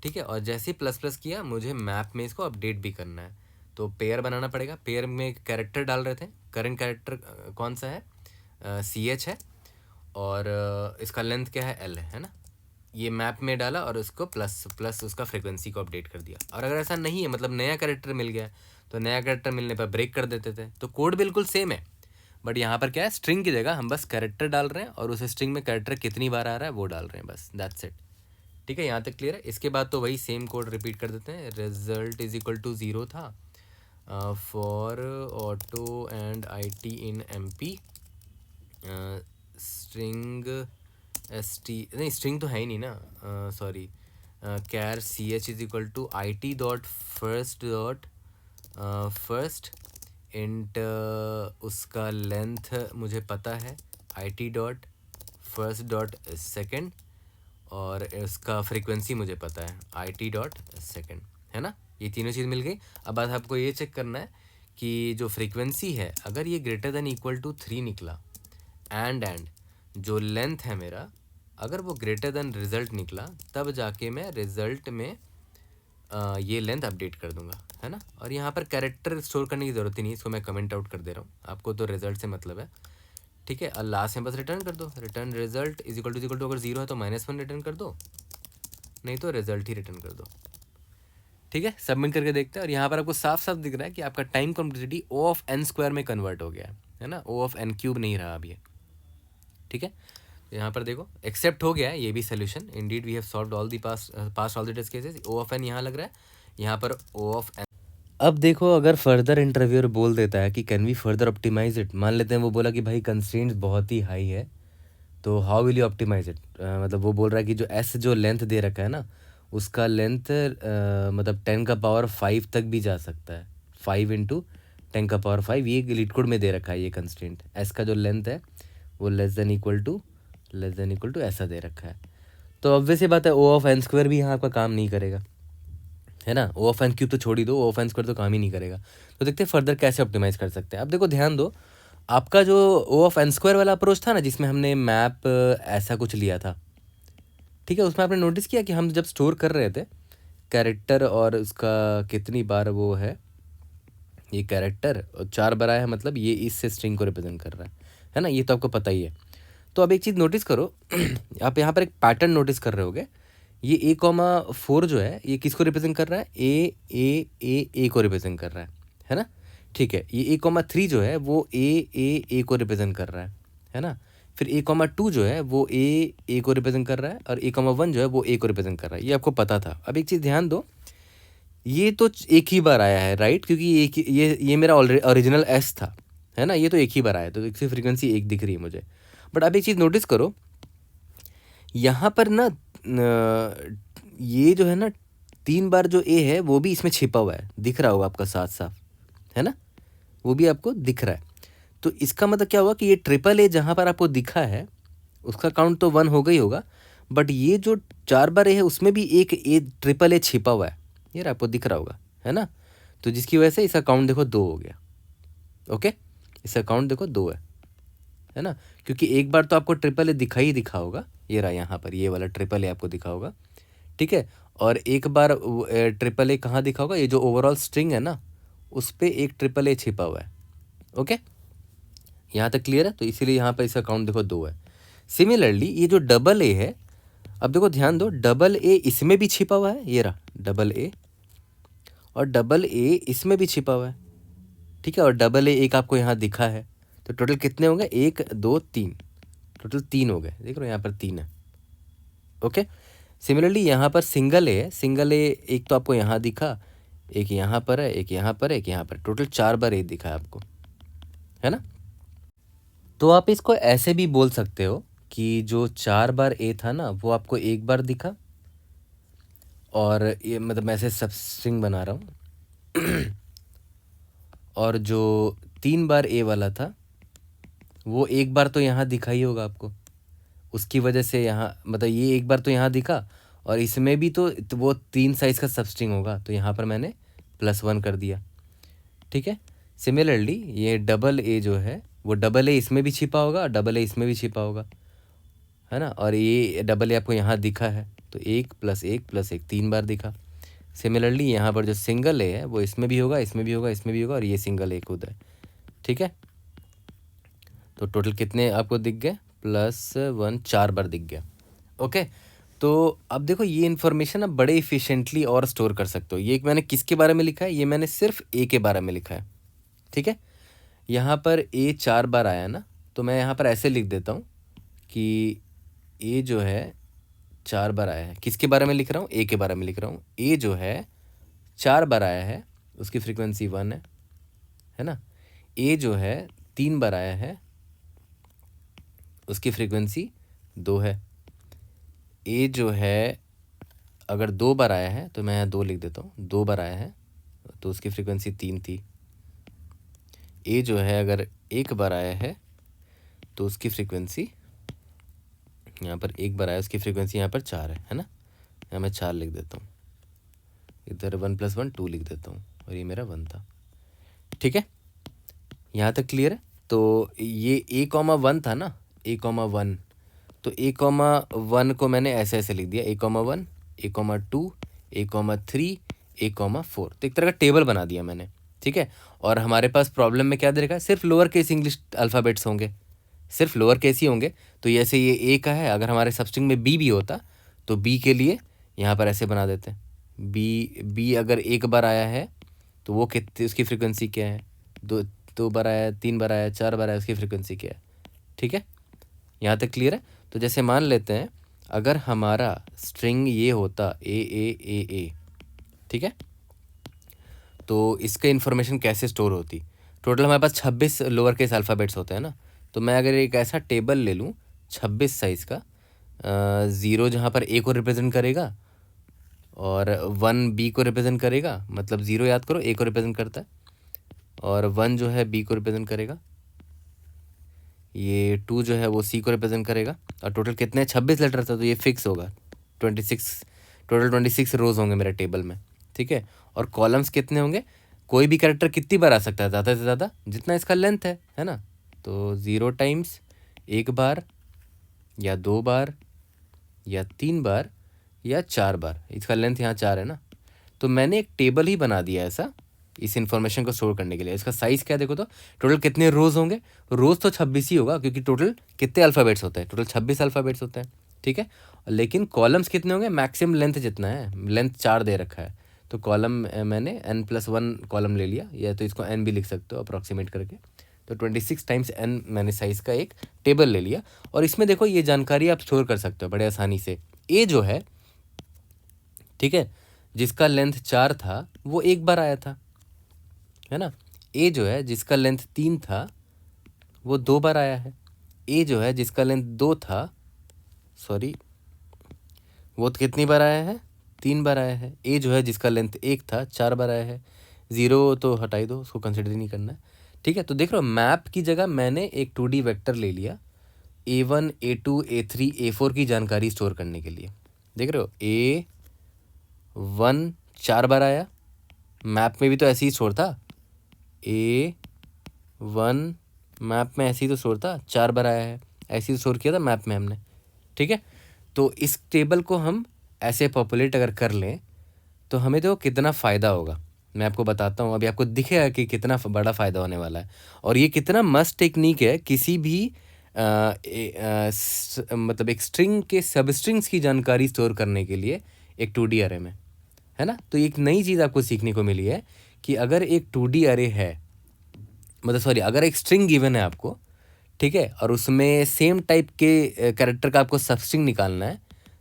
ठीक है। और जैसे ही प्लस प्लस किया, मुझे मैप में इसको अपडेट भी करना है, तो पेयर बनाना पड़ेगा। पेयर में कैरेक्टर डाल रहे थे, करंट कैरेक्टर कौन सा है? सी एच है, और इसका लेंथ क्या है? एल है ना। ये मैप में डाला और उसको प्लस प्लस उसका फ्रीक्वेंसी को अपडेट कर दिया। और अगर ऐसा नहीं है, मतलब नया कैरेक्टर मिल गया, तो नया कैरेक्टर मिलने पर ब्रेक कर देते थे। तो कोड बिल्कुल सेम है, बट यहाँ पर क्या है, स्ट्रिंग की जगह हम बस कैरेक्टर डाल रहे हैं, और उस स्ट्रिंग में कैरेक्टर कितनी बार आ रहा है वो डाल रहे हैं, बस दैट्स इट। ठीक है, यहाँ तक क्लियर है। इसके बाद तो वही सेम कोड रिपीट कर देते हैं। रिजल्ट इज इक्वल टू 0 था for auto and i t in m p, string s t, नहीं स्ट्रिंग तो है ही नहीं ना, sorry, char C H is equal to i t dot first int, उसका लेंथ मुझे पता है, i t dot first dot second, और इसका फ्रीक्वेंसी मुझे पता है, आई टी डॉट सेकेंड, है ना। ये तीनों चीज़ मिल गई। अब बात आपको ये चेक करना है कि जो फ्रीक्वेंसी है, अगर ये ग्रेटर देन इक्वल टू 3 निकला, एंड जो लेंथ है मेरा, अगर वो ग्रेटर देन रिज़ल्ट निकला, तब जाके मैं रिज़ल्ट में ये लेंथ अपडेट कर दूंगा, है ना। और यहाँ पर कैरेक्टर स्टोर करने की ज़रूरत ही नहीं, इसको मैं कमेंट आउट कर दे रहा हूँ, आपको तो रिज़ल्ट से मतलब है, ठीक है। और लास्ट में बस रिटर्न कर दो, return result is equal to अगर 0 है तो -1 रिटर्न कर दो, नहीं तो रिजल्ट ही रिटर्न कर दो, ठीक है। सबमिट करके देखते हैं, और यहाँ पर आपको साफ साफ दिख रहा है कि आपका time complexity O of n square में कन्वर्ट हो गया है ना, ओ ऑफ एन क्यूब नहीं रहा अब ये, ठीक है। तो यहाँ पर देखो एक्सेप्ट हो गया है ये भी solution, indeed we have solved all the past all the test cases. O of n यहाँ लग रहा है, यहाँ पर ओ ऑफ एन। अब देखो अगर फर्दर इंटरव्यूअर बोल देता है कि can we further optimize it, मान लेते हैं वो बोला कि भाई कंस्ट्रेंट्स बहुत ही हाई है, तो how will you optimize it, मतलब वो बोल रहा है कि जो एस जो लेंथ दे रखा है ना, उसका लेंथ मतलब 10 का पावर 5 तक भी जा सकता है, 5 इंटू 10 का पावर 5, ये लीड कोड में दे रखा है ये कंस्ट्रेंट। एस का जो लेंथ है वो लेस देन इक्वल टू ऐसा दे रखा है, तो ऑब्वियस ये बात है ओ ऑफ एन स्क्वायर भी यहाँ आपका काम नहीं करेगा, है ना। ओ ऑफ एन क्यूब तो छोड़ ही दो, ओ ऑफ एन स्क्वायर तो काम ही नहीं करेगा। तो देखते हैं फर्दर कैसे ऑप्टिमाइज़ कर सकते हैं। अब देखो ध्यान दो, आपका जो ओ ऑफ एन स्क्वायर वाला अप्रोच था ना, जिसमें हमने मैप ऐसा कुछ लिया था, ठीक है, उसमें आपने नोटिस किया कि हम जब स्टोर कर रहे थे कैरेक्टर, और उसका कितनी बार वो है, ये कैरेक्टर 4 बार आया है, मतलब ये इससे स्ट्रिंग को रिप्रेजेंट कर रहा है ना, ये तो आपको पता ही है। तो अब एक चीज़ नोटिस करो, आप यहाँ पर एक पैटर्न नोटिस कर रहे होगे, ये A,4 जो है ये किसको रिप्रेजेंट कर रहा है, ए को रिप्रेजेंट कर रहा है ना, ठीक है। ये A,3 जो है वो ए को रिप्रेजेंट कर रहा है ना। फिर A,2 जो है वो ए को रिप्रेजेंट कर रहा है, और A,1 जो है वो ए को रिप्रेजेंट कर रहा है। ये आपको पता था। अब एक चीज़ ध्यान दो, ये तो एक ही बार आया है, राइट, क्योंकि ये मेरा ओरिजिनल एस था, है ना। ये तो एक ही बार आया, तो इसकी फ्रीक्वेंसी एक दिख रही है मुझे। बट अब एक चीज़ नोटिस करो, यहाँ पर ना ये जो है ना 3 बार जो ए है वो भी इसमें छिपा हुआ है, दिख रहा होगा आपका साफ साफ, है ना, वो भी आपको दिख रहा है। तो इसका मतलब क्या हुआ कि ये ट्रिपल ए जहाँ पर आपको दिखा है उसका काउंट तो 1 हो गई होगा, बट ये जो 4 बार ए है उसमें भी एक ए ट्रिपल ए छिपा हुआ है, ये आपको दिख रहा होगा, है ना। तो जिसकी वजह से इसका काउंट देखो 2 हो गया। ओके, इसका काउंट देखो 2 है ना, क्योंकि एक बार तो आपको ट्रिपल ए दिखा ही दिखा होगा, ये रहा यहाँ पर, ये वाला ट्रिपल ए आपको दिखा होगा, ठीक है। और एक बार ट्रिपल ए कहाँ दिखा होगा, ये जो ओवरऑल स्ट्रिंग है ना उस पर एक ट्रिपल ए छिपा हुआ है। ओके, यहाँ तक क्लियर है। तो इसीलिए यहाँ पर इसका काउंट देखो 2 है। सिमिलरली ये जो डबल ए है, अब देखो ध्यान दो, डबल ए इसमें भी छिपा हुआ है, ये रहा डबल ए, और डबल ए इसमें भी छिपा हुआ है, ठीक है। और डबल ए एक आपको यहाँ दिखा है, तो टोटल कितने होंगे, 1 2 3, टोटल 3 हो गए, देख रहे हो यहाँ पर 3 है। ओके, सिमिलरली यहाँ पर सिंगल ए है, सिंगल ए एक तो आपको यहाँ दिखा, एक यहाँ पर है, एक यहाँ पर है, एक यहाँ पर, टोटल 4 बार ए दिखा है आपको, है ना। तो आप इसको ऐसे भी बोल सकते हो कि जो 4 बार ए था ना वो आपको एक बार दिखा, और ये मतलब मैं ऐसे सब स्ट्रिंग बना रहा हूँ और जो 3 बार ए वाला था वो एक बार तो यहाँ दिखा ही होगा आपको, उसकी वजह से यहाँ मतलब ये एक बार तो यहाँ दिखा, और इसमें भी तो वो 3 साइज़ का सब स्ट्रिंग होगा, तो यहाँ पर मैंने +1 कर दिया, ठीक है। सिमिलरली ये डबल ए जो है वो डबल ए इसमें भी छिपा होगा और डबल ए इसमें भी छिपा होगा, है ना। और ये डबल ए आपको यहाँ दिखा है, तो 1 + 1 + 1 3 बार दिखा। सिमिलरली यहाँ पर जो सिंगल ए है वो इसमें भी होगा, इसमें भी होगा, इसमें भी होगा, और ये सिंगल ए खुद है, ठीक है। तो टोटल कितने आपको दिख गए, +1 4 बार दिख गया। ओके, तो अब देखो ये इन्फॉर्मेशन आप बड़े इफिशिएंटली और स्टोर कर सकते हो। ये मैंने किसके बारे में लिखा है, ये मैंने सिर्फ ए के बारे में लिखा है, ठीक है। यहाँ पर ए 4 बार आया ना, तो मैं यहाँ पर ऐसे लिख देता हूँ कि ए जो है 4 बार आया है, किसके बारे में लिख रहा हूँ, ए के बारे में लिख रहा हूँ। ए जो है 4 बार आया है उसकी फ्रीक्वेंसी 1 है ना। ए जो है 3 बार आया है उसकी फ्रीक्वेंसी 2 है। ए जो है अगर 2 बार आया है तो मैं यहाँ 2 लिख देता हूँ, 2 बार आया है तो उसकी फ्रीक्वेंसी 3 थी। ए जो है अगर 1 बार आया है तो उसकी फ्रीक्वेंसी यहाँ पर 1 बार आया, उसकी फ्रीक्वेंसी यहाँ पर 4 है ना। यहाँ मैं 4 लिख देता हूँ, इधर 1 + 1 2 लिख देता हूँ, और ये मेरा 1 था, ठीक है। यहाँ तक क्लियर है। तो ये A,1 था ना, A,1, तो A,1 को मैंने ऐसे ऐसे लिख दिया, A,1 A,2 A,3 A,4, तो एक तरह का टेबल बना दिया मैंने, ठीक है। और हमारे पास प्रॉब्लम में क्या दे रखा है, सिर्फ लोअर केस इंग्लिश अल्फ़ाबेट्स होंगे, सिर्फ लोअर केस ही होंगे। तो जैसे ये ए का है, अगर हमारे सबस्ट्रिंग में बी भी होता तो बी के लिए यहाँ पर ऐसे बना देते, बी अगर 1 बार आया है तो वो कितनी, उसकी फ्रीक्वेंसी क्या है, 2 बार आया, 3 बार आया, 4 बार आया, उसकी फ्रीक्वेंसी क्या है, ठीक है। यहाँ तक क्लियर है। तो जैसे मान लेते हैं अगर हमारा स्ट्रिंग ये होता ए, ठीक है, तो इसका इन्फॉर्मेशन कैसे स्टोर होती। टोटल हमारे पास 26 लोअर केस अल्फ़ाबेट्स होते हैं ना, तो मैं अगर एक ऐसा टेबल ले लूँ 26 साइज़ का, 0 जहाँ पर ए को रिप्रेजेंट करेगा और 1 बी को रिप्रेजेंट करेगा, मतलब 0 याद करो ए को रिप्रेजेंट करता है, और 1 जो है बी को रिप्रेजेंट करेगा, ये 2 जो है वो सी को रिप्रेजेंट करेगा, और टोटल कितने 26 लेटर था, तो ये फिक्स होगा 26, टोटल 26 रोज़ होंगे मेरे टेबल में, ठीक है। और कॉलम्स कितने होंगे, कोई भी कैरेक्टर कितनी बार आ सकता है, ज़्यादा से ज़्यादा जितना इसका लेंथ है ना। तो 0 टाइम्स 1 बार या 2 बार या 3 बार या 4 बार, इसका लेंथ यहाँ 4 है ना। तो मैंने एक टेबल ही बना दिया ऐसा इस इन्फॉर्मेशन को स्टोर करने के लिए। इसका साइज़ क्या देखो, तो टोटल कितने रोज़ होंगे, रोज़ तो 26 ही होगा, क्योंकि टोटल कितने अल्फ़ाबेट्स होते हैं, टोटल 26 अल्फ़ाबेट्स होते हैं, ठीक है। लेकिन कॉलम्स कितने होंगे, मैक्सिमम लेंथ जितना है, लेंथ 4 दे रखा है, तो कॉलम मैंने n + 1 कॉलम ले लिया, या तो इसको n भी लिख सकते हो अप्रॉक्सीमेट करके, तो 26 टाइम्स n मैंने साइज़ का एक टेबल ले लिया और इसमें देखो ये जानकारी आप स्टोर कर सकते हो बड़े आसानी से। ए जो है, ठीक है, जिसका लेंथ 4 था वो एक बार आया था, है ना। ए जो है जिसका लेंथ 3 था वो 2 बार आया है। ए जो है जिसका लेंथ 2 था, सॉरी, वो तो कितनी बार आया है, 3 बार आया है। ए जो है जिसका लेंथ 1 था 4 बार आया है। 0 तो हटा ही दो, उसको कंसिडर ही नहीं करना है, ठीक है। तो देख रहे हो मैप की जगह मैंने एक 2D वेक्टर ले लिया A1 A2 A3 A4 की जानकारी स्टोर करने के लिए। देख रहे हो A1 4 बार आया, मैप में भी तो ऐसे ही स्टोर था। A1 मैप में ऐसे ही तो स्टोर था, 4 बार आया है, ऐसे ही स्टोर किया था मैप में हमने, ठीक है। तो इस टेबल को हम ऐसे पॉपुलेट अगर कर लें तो हमें तो कितना फ़ायदा होगा मैं आपको बताता हूँ। अभी आपको दिखेगा कि कितना बड़ा फ़ायदा होने वाला है। और ये कितना मस्त टेक्निक है किसी भी मतलब एक स्ट्रिंग के सब स्ट्रिंग्स की जानकारी स्टोर करने के लिए एक 2D अरे में, है ना। तो एक नई चीज़ आपको सीखने को मिली है कि अगर एक 2D अरे है, मतलब सॉरी, अगर एक स्ट्रिंग गिवन है आपको, ठीक है, और उसमें सेम टाइप के कैरेक्टर का आपको सब स्ट्रिंग निकालना है,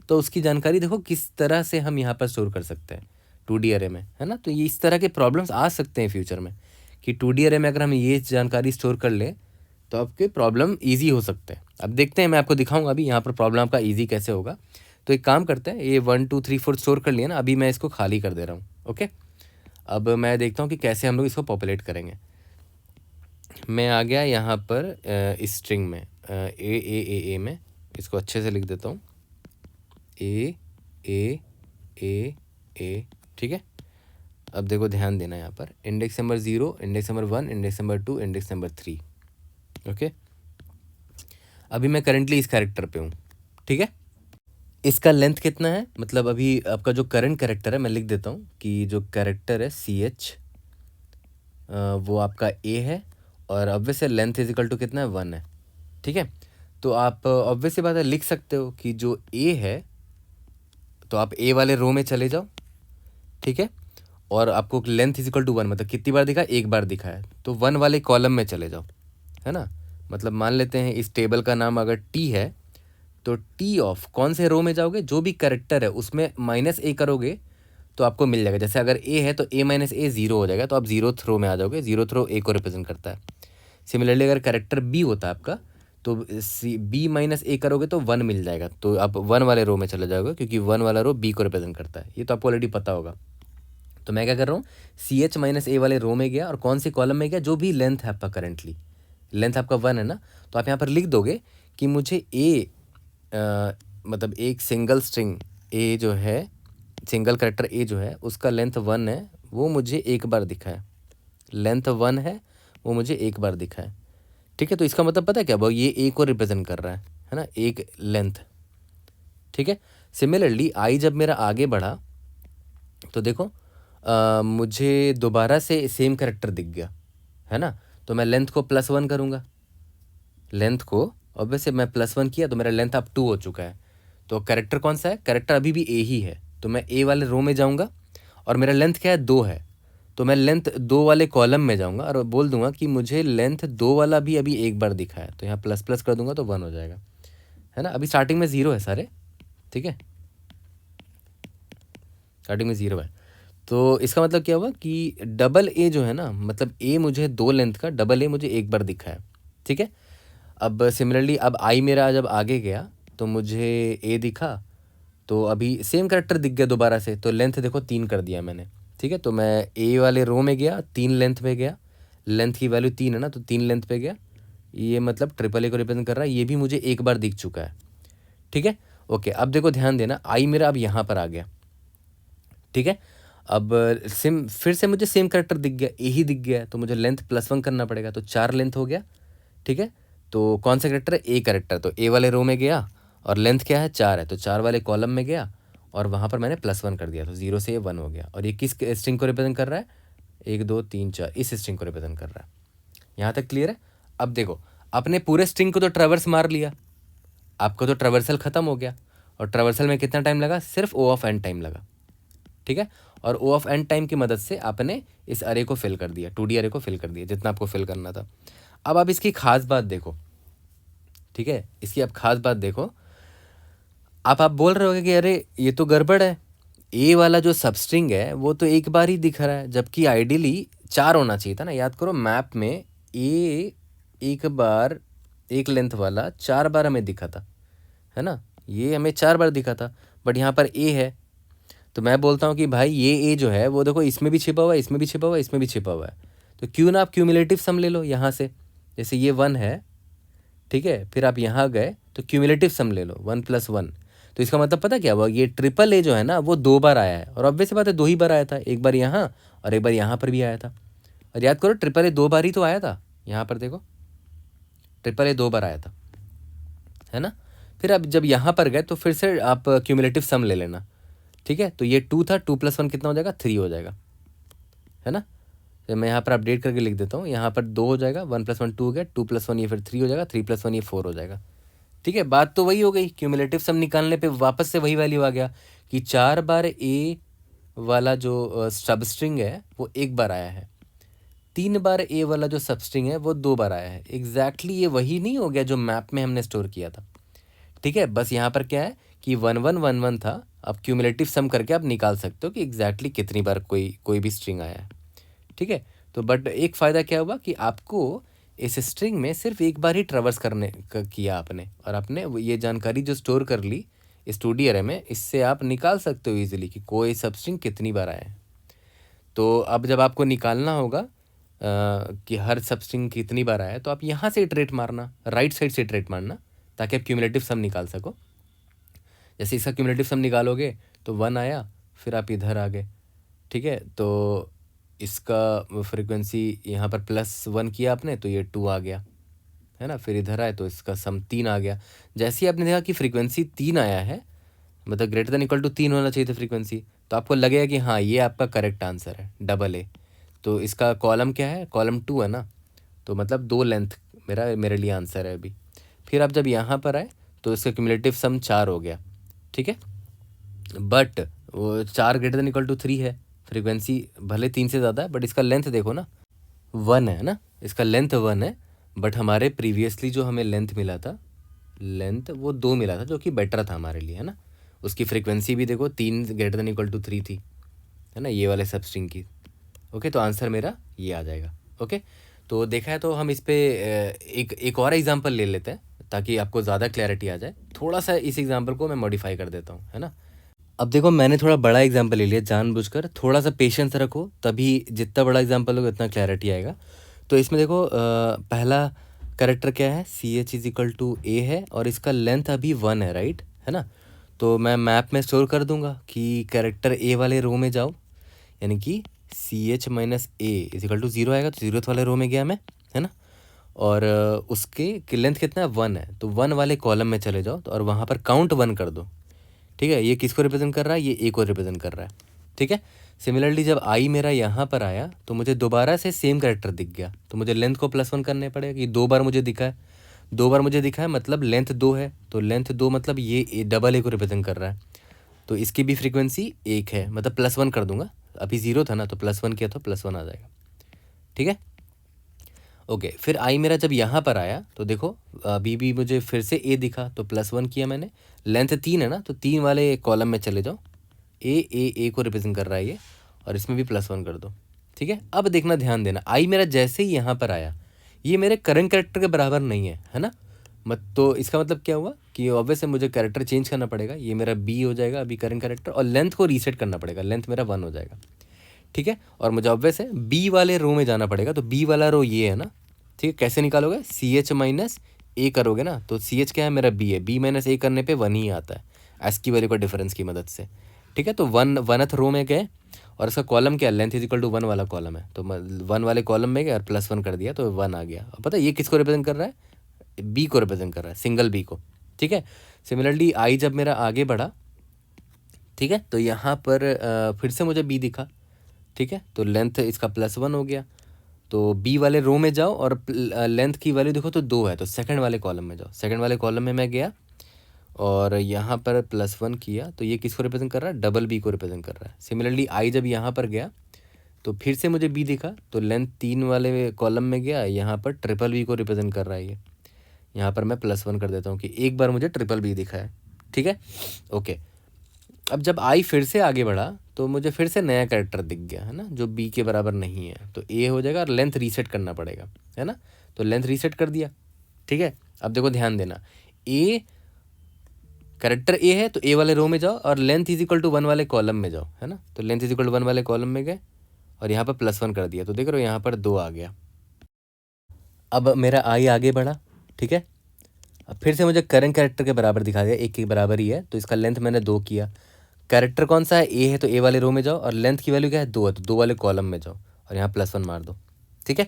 तो उसकी जानकारी देखो किस तरह से हम यहाँ पर स्टोर कर सकते हैं 2D अरे में, है ना। तो ये इस तरह के प्रॉब्लम्स आ सकते हैं फ्यूचर में कि 2D अरे में अगर हम ये जानकारी स्टोर कर लें तो आपके प्रॉब्लम ईजी हो सकते हैं। अब देखते हैं, मैं आपको दिखाऊंगा अभी यहाँ पर प्रॉब्लम आपका ईजी कैसे होगा। तो एक काम करते हैं, ये 1 2 3 4 स्टोर कर लिया ना, अभी मैं इसको खाली कर दे रहा हूँ। ओके, अब मैं देखता हूँ कि कैसे हम लोग इसको पॉपुलेट करेंगे। मैं आ गया यहाँ पर इस स्ट्रिंग में ए में, इसको अच्छे से लिख देता हूँ, ए ए ए ए, ठीक है। अब देखो ध्यान देना यहाँ पर, index number 0, index number 1, index number 2, index number 3। Okay, अभी मैं करंटली इस कैरेक्टर पे हूँ, ठीक है। इसका लेंथ कितना है, मतलब अभी आपका जो करंट कैरेक्टर है, मैं लिख देता हूँ कि जो कैरेक्टर है CH वो आपका A है और ऑब्वियस से लेंथ इजिकल टू कितना है, 1 है, ठीक है। तो आप ऑब्वियस सी बात है लिख सकते हो कि जो A है, तो आप A वाले रो में चले जाओ, ठीक है, और आपको लेंथ इजिकल टू 1 मतलब कितनी बार दिखा, एक बार दिखा है, तो 1 वाले कॉलम में चले जाओ, है ना। मतलब मान लेते हैं इस टेबल का नाम अगर T है, तो T ऑफ कौन से रो में जाओगे, जो भी कैरेक्टर है उसमें -A करोगे तो आपको मिल जाएगा। जैसे अगर A है तो A - A 0 हो जाएगा, तो आप 0th रो में आ जाओगे, 0th रो A को रिप्रेजेंट करता है। सिमिलरली अगर कैरेक्टर B होता है आपका, तो B - A करोगे तो 1 मिल जाएगा, तो आप 1 वाले रो में चले जाओगे क्योंकि 1 वाला रो B को रिप्रेजेंट करता है। ये तो आपको ऑलरेडी पता होगा। तो मैं क्या कर रहा हूँ, CH - A वाले रो में गया और कौन से कॉलम में गया, जो भी लेंथ है आपका, करेंटली लेंथ आपका 1 है ना, तो आप यहाँ पर लिख दोगे कि मुझे मतलब एक सिंगल स्ट्रिंग A जो है, सिंगल करेक्टर A जो है उसका लेंथ 1 है, वो मुझे एक बार दिखा है, लेंथ 1 है वो मुझे एक बार दिखा है, ठीक है। तो इसका मतलब पता है क्या, वो ये A को रिप्रेजेंट कर रहा है ना, एक लेंथ, ठीक है। सिमिलरली I जब मेरा आगे बढ़ा तो देखो मुझे दोबारा से सेम करेक्टर दिख गया, है ना। तो मैं लेंथ को +1 करूँगा, लेंथ को ऑब्वियसली मैं +1 किया तो मेरा लेंथ अब 2 हो चुका है। तो करेक्टर कौन सा है, करेक्टर अभी भी A ही है, तो मैं A वाले रो में जाऊँगा और मेरा लेंथ क्या है, 2 है, तो मैं लेंथ 2 वाले कॉलम में जाऊँगा और बोल दूंगा कि मुझे लेंथ 2 वाला भी अभी एक बार दिखा है, तो यहाँ ++ कर दूंगा तो 1 हो जाएगा, है ना। अभी स्टार्टिंग में 0 है सारे, ठीक है, स्टार्टिंग में 0 है। तो इसका मतलब क्या हुआ कि डबल A जो है ना, मतलब A मुझे 2 लेंथ का, डबल A मुझे एक बार दिखा है, ठीक है। अब सिमिलरली अब I मेरा जब आगे गया तो मुझे A दिखा, तो अभी सेम करेक्टर दिख गया दोबारा से, तो लेंथ देखो 3 कर दिया मैंने, ठीक है। तो मैं A वाले रो में गया, 3 लेंथ पे गया, लेंथ की वैल्यू 3 है ना, तो 3 लेंथ पे गया, ये मतलब ट्रिपल A को रिप्रेजेंट कर रहा है, ये भी मुझे एक बार दिख चुका है, ठीक है। ओके, अब देखो ध्यान देना, I मेरा अब यहाँ पर आ गया, ठीक है। अब फिर से मुझे सेम करेक्टर दिख गया, A ही दिख गया, तो मुझे लेंथ +1 करना पड़ेगा, तो 4 लेंथ हो गया, ठीक है। तो कौन सा करेक्टर है, A करेक्टर, तो A वाले रो में गया और लेंथ क्या है, 4 है, तो 4 वाले कॉलम में गया और वहाँ पर मैंने +1 कर दिया, तो 0 से 1 हो गया। और ये किस स्ट्रिंग को रिप्रेजेंट कर रहा है, 1 2 3 4, इस स्ट्रिंग को रिप्रेजेंट कर रहा है। यहाँ तक क्लियर है। अब देखो, अपने पूरे स्ट्रिंग को तो ट्रैवर्स मार लिया, आपको तो ट्रैवर्सल ख़त्म हो गया, और ट्रैवर्सल में कितना टाइम लगा, सिर्फ O टाइम लगा, ठीक है। और O टाइम की मदद से आपने इस अरे को फिल कर दिया, 2D अरे को फिल कर दिया जितना आपको फिल करना था। अब आप इसकी खास बात देखो, ठीक है, इसकी आप खास बात देखो। आप बोल रहे होगे कि अरे ये तो गड़बड़ है, ए वाला जो सबस्ट्रिंग है वो तो एक बार ही दिख रहा है, जबकि आइडियली 4 होना चाहिए था ना। याद करो मैप में ए एक बार, एक लेंथ वाला 4 बार हमें दिखा था, है ना, ये हमें 4 बार दिखा था, बट यहाँ पर ए है। तो मैं बोलता हूँ कि भाई ये ए जो है वो देखो इसमें भी छिपा हुआ है, इसमें भी छिपा हुआ है, इसमें भी छिपा हुआ है, तो क्यों ना आप क्यूमुलेटिव सम ले लो यहाँ से। जैसे ये 1 है, ठीक है, फिर आप यहाँ गए तो क्यूमुलेटिव सम ले लो 1 + 1। तो इसका मतलब पता क्या हुआ, ये ट्रिपल ए जो है ना वो 2 बार आया है, और ऑब्वियस बात है 2 ही बार आया था, एक बार यहाँ और एक बार यहाँ पर भी आया था। और याद करो ट्रिपल ए 2 बार ही तो आया था, यहाँ पर देखो ट्रिपल ए 2 बार आया था, है ना। फिर अब जब यहाँ पर गए तो फिर से आप क्यूमुलेटिव सम ले लेना, ठीक है। तो ये 2 था, 2 + 1 कितना हो जाएगा, 3 हो जाएगा, है ना। तो मैं यहाँ पर अपडेट करके लिख देता हूँ, यहाँ पर 2 हो जाएगा, 1 + 1 2 हो गया, 2 + 1 ये फिर 3 हो जाएगा, 3 + 1 ये 4 हो जाएगा, ठीक है। बात तो वही हो गई, क्यूमुलेटिव सम निकालने पे वापस से वही वैल्यू आ गया कि 4 बार ए वाला जो सबस्ट्रिंग है वो एक बार आया है, 3 बार ए वाला जो सबस्ट्रिंग है वो 2 बार आया है। एग्जैक्टली ये वही नहीं हो गया जो मैप में हमने स्टोर किया था, ठीक है। बस यहाँ पर क्या है कि 1 1 1 1 था, अब क्यूमुलेटिव सम करके आप निकाल सकते हो कि एग्जैक्टली कितनी बार कोई भी स्ट्रिंग आया है, ठीक है। तो बट एक फ़ायदा क्या हुआ कि आपको इस स्ट्रिंग में सिर्फ एक बार ही ट्रेवर्स किया आपने, और आपने ये जानकारी जो स्टोर कर ली इस 2D अरे में, इससे आप निकाल सकते हो इजीली कि कोई सब स्ट्रिंग कितनी बार आया है। तो अब जब आपको निकालना होगा कि हर सब स्ट्रिंग कितनी बार आया है, तो आप यहाँ से इटरेट मारना, राइट साइड से इटरेट मारना, ताकि आप क्यूमुलेटिव सम निकाल सको। जैसे इसका क्यूमुलेटिव सम निकालोगे तो 1 आया, फिर आप इधर आ गए, ठीक है। तो इसका फ्रीक्वेंसी यहाँ पर +1 किया आपने तो ये 2 आ गया, है ना। फिर इधर आए तो इसका सम 3 आ गया। जैसे ही आपने देखा कि फ्रीक्वेंसी 3 आया है, मतलब > 3 होना चाहिए था फ्रीक्वेंसी, तो आपको लगेगा कि हाँ ये आपका करेक्ट आंसर है, डबल ए। तो इसका कॉलम क्या है, कॉलम 2 है ना, तो मतलब 2 लेंथ मेरे लिए आंसर है अभी। फिर आप जब यहाँ पर आए तो इसका क्यूमुलेटिव सम 4 हो गया, ठीक है। बट वो 4 > 3 है, फ्रीक्वेंसी भले 3 से ज़्यादा है, बट इसका लेंथ देखो ना 1 है ना, इसका लेंथ 1 है। बट हमारे प्रीवियसली जो हमें लेंथ मिला था, लेंथ वो 2 मिला था, जो कि बेटर था हमारे लिए, है ना। उसकी फ्रीक्वेंसी भी देखो 3 > 3 थी, है ना, ये वाले सब स्ट्रिंग की। ओके, तो आंसर मेरा ये आ जाएगा। ओके, तो देखा है तो हम इस पर एक और एग्जांपल ले लेते हैं ताकि आपको ज़्यादा क्लैरिटी आ जाए। थोड़ा सा इस एग्जांपल को मैं मॉडिफाई कर देता हूँ, है ना। अब देखो मैंने थोड़ा बड़ा एग्जांपल ले लिया जानबूझकर, थोड़ा सा पेशेंस रखो, तभी जितना बड़ा एग्जांपल होगा उतना क्लैरिटी आएगा। तो इसमें देखो पहला करेक्टर क्या है, CH = A है, और इसका लेंथ अभी 1 है, राइट, है ना। तो मैं मैप में स्टोर कर दूंगा कि कैरेक्टर ए वाले रो में जाओ, यानी कि CH - A = 0 आएगा, तो 0th वाले रो में गया मैं, है ना। और उसके लेंथ कितना है, 1 है, तो 1 वाले कॉलम में चले जाओ, तो और वहाँ पर काउंट 1 कर दो, ठीक है। ये किसको रिप्रेजेंट कर रहा है, ये ए को रिप्रेजेंट कर रहा है, ठीक है। सिमिलरली जब आई मेरा यहाँ पर आया तो मुझे दोबारा से सेम कैरेक्टर दिख गया, तो मुझे लेंथ को +1 करने पड़ेगा कि 2 बार मुझे दिखा है, 2 बार मुझे दिखा है मतलब लेंथ 2 है, तो लेंथ 2 मतलब ये डबल ए को रिप्रेजेंट कर रहा है, तो इसकी भी फ्रीक्वेंसी 1 है, मतलब +1 कर दूंगा, अभी 0 था ना तो +1 किया तो +1 आ जाएगा, ठीक है। ओके, फिर आई मेरा जब यहाँ पर आया तो देखो अभी भी मुझे फिर से ए दिखा, तो +1 किया मैंने, लेंथ 3 है ना, तो 3 वाले कॉलम में चले जाओ, ए को रिप्रेजेंट कर रहा है ये, और इसमें भी +1 कर दो, ठीक है। अब देखना, ध्यान देना, आई मेरा जैसे ही यहाँ पर आया, ये मेरे करंट कैरेक्टर के बराबर नहीं है ना। तो इसका मतलब क्या हुआ कि ऑब्वियस है मुझे कैरेक्टर चेंज करना पड़ेगा, ये मेरा बी हो जाएगा अभी करंट कैरेक्टर, और लेंथ को रीसेट करना पड़ेगा, लेंथ मेरा 1 हो जाएगा, ठीक है। और मुझे ऑब्वियस है बी वाले रो में जाना पड़ेगा, तो बी वाला रो ये है ना, ठीक है। कैसे निकालोगे, CH - A करोगे ना, तो CH क्या है, मेरा B है, B - A करने पे 1 ही आता है, एस की वैल्यू का डिफरेंस की मदद से, ठीक है। तो 1th रो में गए, और इसका कॉलम क्या है, लेंथ = 1 वाला कॉलम है, तो 1 वाले कॉलम में गया और +1 कर दिया तो 1 आ गया। और पता है ये किसको रिप्रेजेंट कर रहा है, B को रिप्रेजेंट कर रहा है, सिंगल B को, ठीक है। सिमिलरली आई जब मेरा आगे बढ़ा, ठीक है, तो यहाँ पर फिर से मुझे B दिखा, ठीक है, तो लेंथ इसका +1 हो गया, तो बी वाले रो में जाओ और लेंथ की वैल्यू देखो तो 2 है, तो सेकंड वाले कॉलम में जाओ, सेकंड वाले कॉलम में मैं गया और यहाँ पर +1 किया, तो ये किसको रिप्रेजेंट कर रहा है, डबल बी को रिप्रेजेंट कर रहा है। सिमिलरली आई जब यहाँ पर गया तो फिर से मुझे बी दिखा, तो लेंथ 3 वाले कॉलम में गया, यहाँ पर ट्रिपल बी को रिप्रेजेंट कर रहा है ये। यहाँ पर मैं +1 कर देता हूँ कि एक बार मुझे ट्रिपल बी दिखा है, ठीक है। ओके, अब जब आई फिर से आगे बढ़ा तो मुझे फिर से नया कैरेक्टर दिख गया, है ना, जो बी के बराबर नहीं है, तो ए हो जाएगा और लेंथ रीसेट करना पड़ेगा, है ना। तो लेंथ रीसेट कर दिया, ठीक है। अब देखो ध्यान देना, ए कैरेक्टर ए है तो ए वाले रो में जाओ और लेंथ इज इक्वल टू 1 वाले कॉलम में जाओ, है ना। तो लेंथ इज इक्वल टू 1 वाले कॉलम में गए और यहाँ पर +1 कर दिया, तो देख रहे हो यहाँ पर 2 आ गया। अब मेरा आई आगे बढ़ा, ठीक है। अब फिर से मुझे करंट कैरेक्टर के बराबर दिखा दिया, एक के बराबर ही है, तो इसका लेंथ मैंने 2 किया। कैरेक्टर कौन सा है, ए है, तो ए वाले रो में जाओ और लेंथ की वैल्यू क्या है, 2 है, तो 2 वाले कॉलम में जाओ और यहाँ +1 मार दो, ठीक है।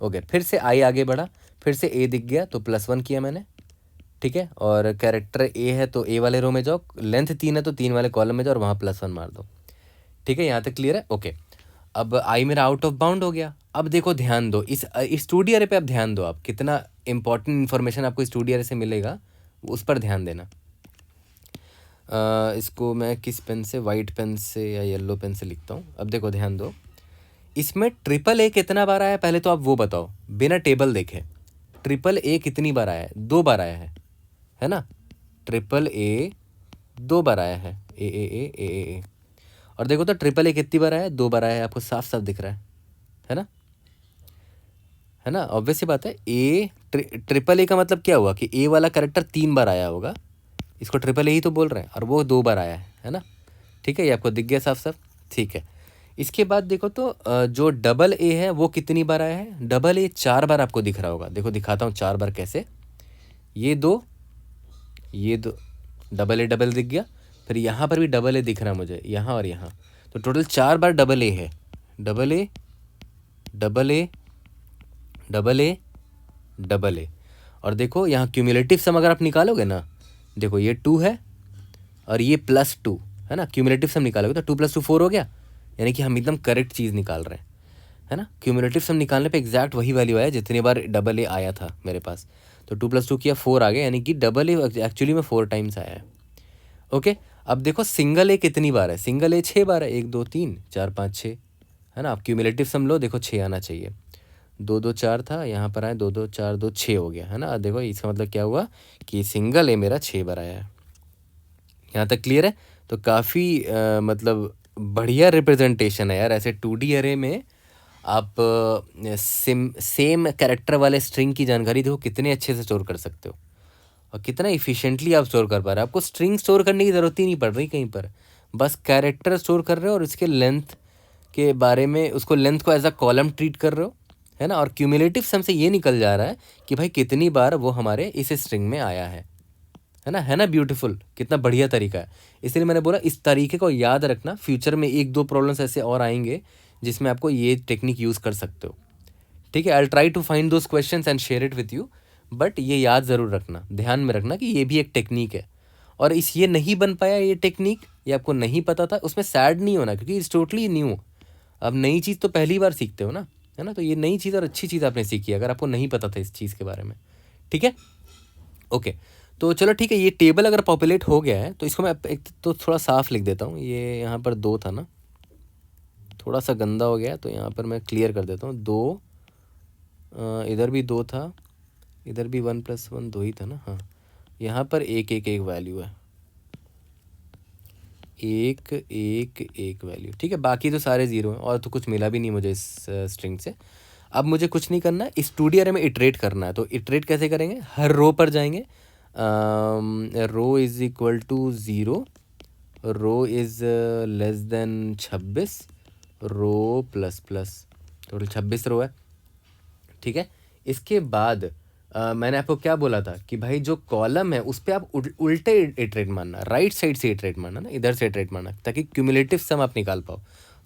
ओके, फिर से आई आगे बढ़ा, फिर से ए दिख गया तो +1 किया मैंने, ठीक है। और कैरेक्टर ए है तो ए वाले रो में जाओ, लेंथ 3 है तो 3 वाले कॉलम में जाओ और वहाँ +1 मार दो, ठीक है। यहाँ तक क्लियर है। ओके, अब आई मेरा आउट ऑफ बाउंड हो गया। अब देखो ध्यान दो, इस 2D अरे पे अब ध्यान दो, आप कितना इंपॉर्टेंट इन्फॉर्मेशन आपको इस 2D अरे से मिलेगा, उस पर ध्यान देना। इसको मैं किस पेन से, वाइट पेन से या येलो पेन से लिखता हूँ। अब देखो ध्यान दो, इसमें ट्रिपल ए कितना बार आया है पहले तो आप वो बताओ, बिना टेबल देखे। ट्रिपल ए कितनी बार आया है, 2 बार आया है ना। ट्रिपल ए 2 बार आया है, ए। और देखो तो ट्रिपल ए कितनी बार आया है, 2 बार आया है, आपको साफ साफ दिख रहा है ना, है ना। ऑब्वियस सी बात है, ए ट्रिपल ए का मतलब क्या हुआ कि ए वाला कैरेक्टर 3 बार आया होगा, इसको ट्रिपल ए ही तो बोल रहे हैं, और वो 2 बार आया है ना, ठीक है। ये आपको दिख गया साफ साफ, ठीक है। इसके बाद देखो तो जो डबल ए है वो कितनी बार आया है, डबल ए 4 बार आपको दिख रहा होगा। देखो दिखाता हूँ 4 बार कैसे, ये दो डबल ए दिख गया, फिर यहाँ पर भी डबल ए दिख रहा है मुझे, यहाँ और यहाँ, तो टोटल 4 बार डबल ए है। Double A double A double A double A, और देखो यहाँ क्यूमुलेटिव सम अगर आप निकालोगे ना, देखो ये 2 है और ये +2 है ना, क्यूमुलेटिव सम निकालोगे तो 2 + 2 4 हो गया, यानी कि हम एकदम करेक्ट चीज़ निकाल रहे हैं, है ना। क्यूमुलेटिव सम निकालने पे एग्जैक्ट वही वैल्यू आया जितनी बार डबल ए आया था मेरे पास, तो 2 + 2 किया 4 आ गया, यानी कि डबल ए एक्चुअली में 4 टाइम्स आया है। ओके, अब देखो सिंगल ए कितनी बार है, सिंगल ए 6 बार है, 1 2 3 4 5 6, है ना। आप क्यूमुलेटिव सम लो, देखो 6 आना चाहिए, 2 2 4 था, यहाँ पर आए 2 2 4 2 6 हो गया, है ना। देखो इसका मतलब क्या हुआ कि सिंगल ए मेरा 6 बार आया है। यहाँ तक क्लियर है। तो काफ़ी मतलब बढ़िया रिप्रेजेंटेशन है यार, ऐसे 2D अरे में आप सेम कैरेक्टर वाले स्ट्रिंग की जानकारी देखो कितने अच्छे से स्टोर कर सकते हो और कितना इफिशिएंटली आप स्टोर कर पा रहे हो। आपको स्ट्रिंग स्टोर करने की ज़रूरत ही नहीं पड़ रही कहीं पर, बस कैरेक्टर स्टोर कर रहे हो और उसके लेंथ के बारे में, उसको लेंथ को एज अ कॉलम ट्रीट कर रहे हो, है ना। और क्यूमुलेटिव सम से ये निकल जा रहा है कि भाई कितनी बार वो हमारे इस स्ट्रिंग में आया है ना ब्यूटीफुल, कितना बढ़िया तरीका है। इसलिए मैंने बोला इस तरीके को याद रखना, फ्यूचर में 1-2 प्रॉब्लम्स ऐसे और आएंगे जिसमें आपको ये टेक्निक यूज़ कर सकते हो, ठीक है। I try to find those questions and share it with you, but ये याद ज़रूर रखना, ध्यान में रखना कि ये भी एक टेक्निक है। और ये नहीं बन पाया ये टेक्निक, ये आपको नहीं पता था, उसमें सैड नहीं होना, क्योंकि इट्स टोटली न्यू। अब नई चीज़ तो पहली बार सीखते हो ना, है ना। तो ये नई चीज़ और अच्छी चीज़ आपने सीखी अगर आपको नहीं पता था इस चीज़ के बारे में, ठीक है। ओके, तो चलो ठीक है, ये टेबल अगर पॉपुलेट हो गया है तो इसको मैं एक तो थोड़ा साफ लिख देता हूँ। ये यहाँ पर 2 था ना, थोड़ा सा गंदा हो गया, तो यहाँ पर मैं क्लियर कर देता हूँ 2, इधर भी 2 था, इधर भी 1 + 1 2 ही था ना, हाँ। यहाँ पर 1 1 1 वैल्यू है, 1 1 1 वैल्यू, ठीक है। बाकी तो सारे 0 हैं और तो कुछ मिला भी नहीं मुझे इस स्ट्रिंग से। अब मुझे कुछ नहीं करना है, इस 2D अरे में इटरेट करना है। तो इटरेट कैसे करेंगे, हर रो पर जाएंगे, row is equal to 0, row is less than 26, row plus total 26 row है, ठीक है। इसके बाद मैंने आपको क्या बोला था कि भाई जो कॉलम है उस पर आप उल्टे इटरेट मारना, राइट साइड से इटरेट मारना ना, इधर से इटरेट मारना, ताकि क्यूमुलेटिव सम आप निकाल पाओ।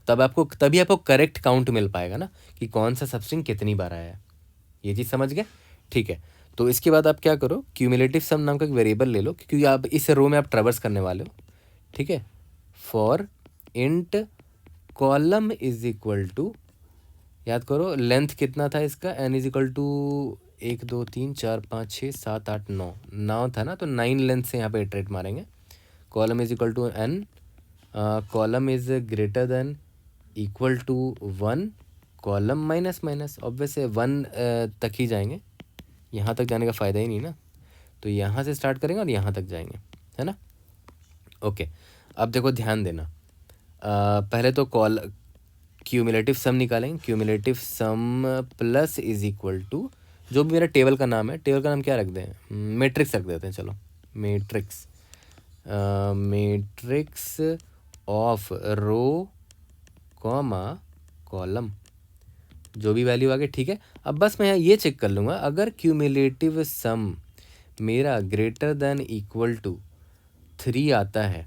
तभी आपको करेक्ट काउंट मिल पाएगा ना कि कौन सा सबस्ट्रिंग कितनी बार आया है। ये चीज़ समझ गए, ठीक है। तो इसके बाद आप क्या करो, क्यूमुलेटिव सम नाम का एक वेरिएबल ले लो, क्योंकि आप इस रो में आप ट्रेवर्स करने वाले हो, ठीक है। For int column is equal to, याद करो लेंथ कितना था इसका, n इज इक्वल टू 1 2 3 4 5 6 7 8 9 था ना, तो 9 लेंथ से यहाँ पे इटरेट मारेंगे। Column is equal to n, column is greater than equal to 1 column minus minus, obvious है 1 तक ही जाएंगे, यहाँ तक जाने का फ़ायदा ही नहीं ना, तो यहाँ से स्टार्ट करेंगे और यहाँ तक जाएंगे, है ना। ओके, अब देखो ध्यान देना, पहले तो क्यूमुलेटिव सम निकालेंगे। Cumulative sum plus is equal to, जो भी मेरा टेबल का नाम है, टेबल का नाम क्या रख दें, मैट्रिक्स रख देते हैं, चलो matrix, matrix of row comma column, जो भी वैल्यू आ गई, ठीक है। अब बस मैं यहाँ ये चेक कर लूँगा, अगर क्यूमुलेटिव सम मेरा ग्रेटर देन इक्वल टू 3 आता है,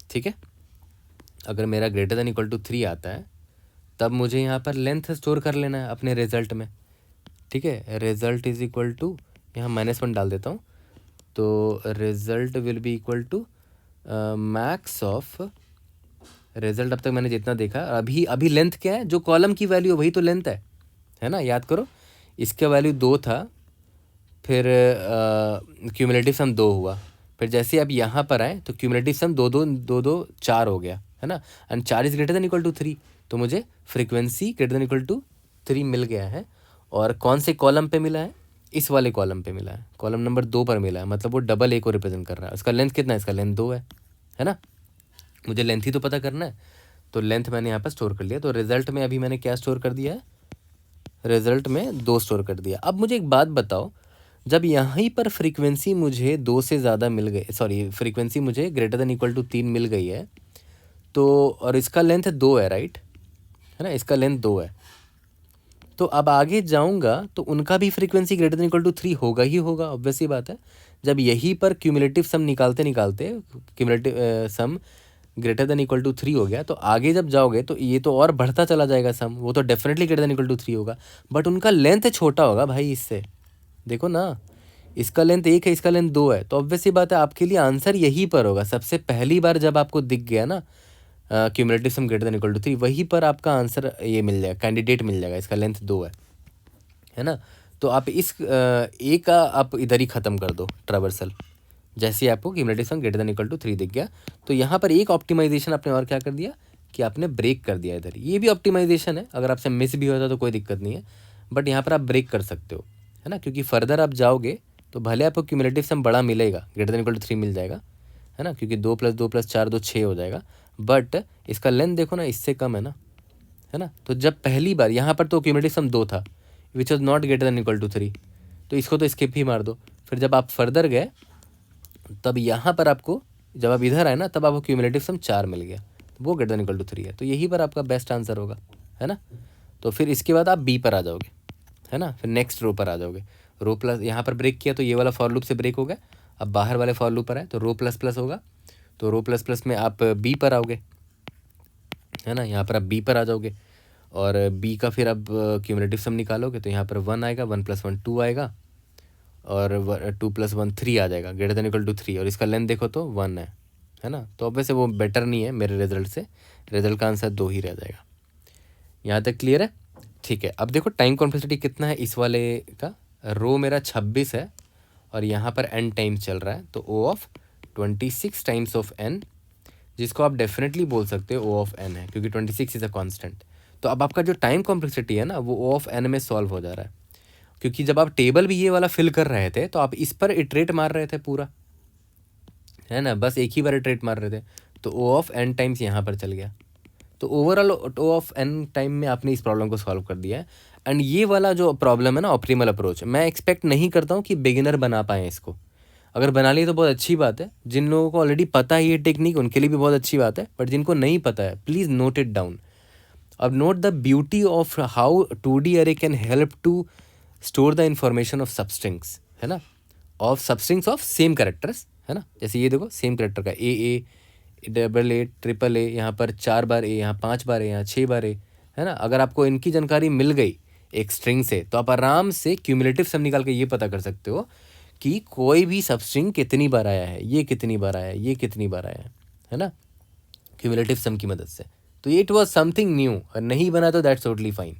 ठीक है, अगर मेरा ग्रेटर देन इक्वल टू 3 आता है, तब मुझे यहाँ पर लेंथ स्टोर कर लेना है अपने रिजल्ट में, ठीक है। रिजल्ट इज इक्वल टू, यहाँ -1 डाल देता हूँ, तो result will be equal to max of, result अब तक मैंने जितना देखा, अभी लेंथ क्या है, जो कॉलम की वैल्यू वही तो लेंथ है ना, याद करो, इसका वैल्यू 2 था, फिर क्यूमुलेटिव सम 2 हुआ, फिर जैसे आप यहाँ पर आए तो क्यूमुलेटिव सम 2 4 हो गया, है ना, and 4 is greater than equal to 3, तो मुझे frequency greater than equal to 3 मिल गया है। और कौन से कॉलम पे मिला है, इस वाले कॉलम पे मिला है, कॉलम नंबर 2 पर मिला है, मतलब वो डबल ए को रिप्रेजेंट कर रहा है। उसका लेंथ कितना है, इसका लेंथ 2 है ना, मुझे लेंथ ही तो पता करना है, तो लेंथ मैंने यहाँ पर स्टोर कर लिया। तो रिजल्ट में अभी मैंने क्या स्टोर कर दिया है, रिजल्ट में 2 स्टोर कर दिया। अब मुझे एक बात बताओ, जब यहाँ पर फ्रीक्वेंसी मुझे 2 से ज़्यादा मिल गई, सॉरी फ्रीक्वेंसी मुझे ग्रेटर देन इक्वल टू 3 मिल गई है, तो और इसका लेंथ 2 है, राइट, है ना, इसका लेंथ 2 है, तो अब आगे जाऊंगा तो उनका भी frequency greater than equal to 3 होगा ही होगा, ऑब्वियस ही बात है। जब यहीं पर क्यूमुलेटिव सम निकालते निकालते cumulative sum greater than equal to 3 हो गया, तो आगे जब जाओगे तो ये तो और बढ़ता चला जाएगा सम, वो तो definitely greater than equal to 3 होगा, बट उनका लेंथ छोटा होगा भाई इससे, देखो ना, इसका लेंथ 1 है, इसका लेंथ 2 है, तो ऑब्वियस ही बात है आपके लिए आंसर यहीं पर होगा। सबसे पहली बार जब आपको दिख गया ना cumulative sum greater than equal to 3, वहीं पर आपका आंसर ये मिल जाएगा, कैंडिडेट मिल जाएगा, इसका लेंथ 2 है ना। तो आप इस ए का आप इधर ही ख़त्म कर दो ट्रावर्सल, जैसे आपको cumulative sum greater than equal to 3 दिख गया, तो यहाँ पर एक ऑप्टिमाइजेशन आपने और क्या कर दिया कि आपने ब्रेक कर दिया इधर, ये भी ऑप्टिमाइजेशन है, अगर आपसे मिस भी होता तो कोई दिक्कत नहीं है, बट यहाँ पर आप ब्रेक कर सकते हो, है ना, क्योंकि फर्दर आप जाओगे तो भले आपको क्यूमुलेटिव सम बड़ा मिलेगा, ग्रेटर देन इक्वल टू 3 मिल जाएगा, है ना, क्योंकि 2 + 2 + 4 2 6 हो जाएगा, बट इसका लेंथ देखो ना, इससे कम है ना। तो जब पहली बार यहाँ पर तो क्यूमुलेटिव सम 2 था, which was not greater than equal to 3, तो इसको तो स्किप ही मार दो। फिर जब आप फर्दर गए तब यहाँ पर आपको, जब आप इधर आए ना, तब आपको क्यूमुलेटिव सम 4 मिल गया, वो ग्रेटर देन इक्वल टू 3 है, तो यही पर आपका बेस्ट आंसर होगा, है ना। तो फिर इसके बाद आप बी पर आ जाओगे, है ना, फिर नेक्स्ट रो पर आ जाओगे, रो प्लस, यहाँ पर ब्रेक किया तो ये वाला फॉर लूप से ब्रेक हो गया, अब बाहर वाले फॉर लूप पर आए तो रो प्लस प्लस होगा, तो रो प्लस प्लस में आप बी पर आओगे, है ना, यहाँ पर आप बी पर आ जाओगे, और बी का फिर अब क्यूमुलेटिव सम निकालोगे तो यहाँ पर 1 आएगा, 1 + 1 2 आएगा, और 2 + 1 3 आ जाएगा, ग्रेटर देन इक्वल टू 3, और इसका लेंथ देखो तो 1 है ना, तो अब वैसे वो बेटर नहीं है मेरे रिजल्ट से, रिजल्ट का आंसर 2 ही रह जाएगा। यहाँ तक क्लियर है, ठीक है। अब देखो टाइम कॉम्प्लेक्सिटी कितना है इस वाले का, रो मेरा 26 है और यहाँ पर n टाइम्स चल रहा है, तो O of 26 times of n, जिसको आप डेफिनेटली बोल सकते हो O ऑफ n है, क्योंकि 26 इज़ अ कॉन्स्टेंट। तो अब आपका जो टाइम कॉम्प्लेक्सिटी है ना, वो O ऑफ n में सॉल्व हो जा रहा है, क्योंकि जब आप टेबल भी ये वाला फिल कर रहे थे तो आप इस पर इटरेट मार रहे थे पूरा, है ना, बस एक ही बार इटरेट मार रहे थे, तो O ऑफ n टाइम्स यहाँ पर चल गया, तो overall O of n time में आपने इस प्रॉब्लम को सॉल्व कर दिया है। एंड ये वाला जो प्रॉब्लम है ना, ऑप्टिमल अप्रोच, मैं एक्सपेक्ट नहीं करता हूँ कि बिगिनर बना पाएँ इसको, अगर बना लिए तो बहुत अच्छी बात है, जिन लोगों को ऑलरेडी पता है ये टेक्निक उनके लिए भी बहुत अच्छी बात है, बट जिनको नहीं पता है प्लीज़ नोट इट डाउन। अब note the beauty of how 2D array can help to store the information of substrings, है ना, of substrings of same characters, है ना, जैसे ये देखो सेम कैरेक्टर का A double A triple A, यहाँ पर 4 बार ए, यहाँ 5 बार ए, यहाँ 6 बार ए, है ना। अगर आपको इनकी जानकारी मिल गई एक स्ट्रिंग से तो आप आराम से क्यूमुलेटिव सम निकाल के ये पता कर सकते हो कि कोई भी सबस्ट्रिंग कितनी बार आया है, ये कितनी बार आया है, ये कितनी बार आया है ना, क्यूमुलेटिव सम की मदद से। तो ये इट वॉज समथिंग न्यू, और नहीं बना तो दैट्स टोटली फाइन,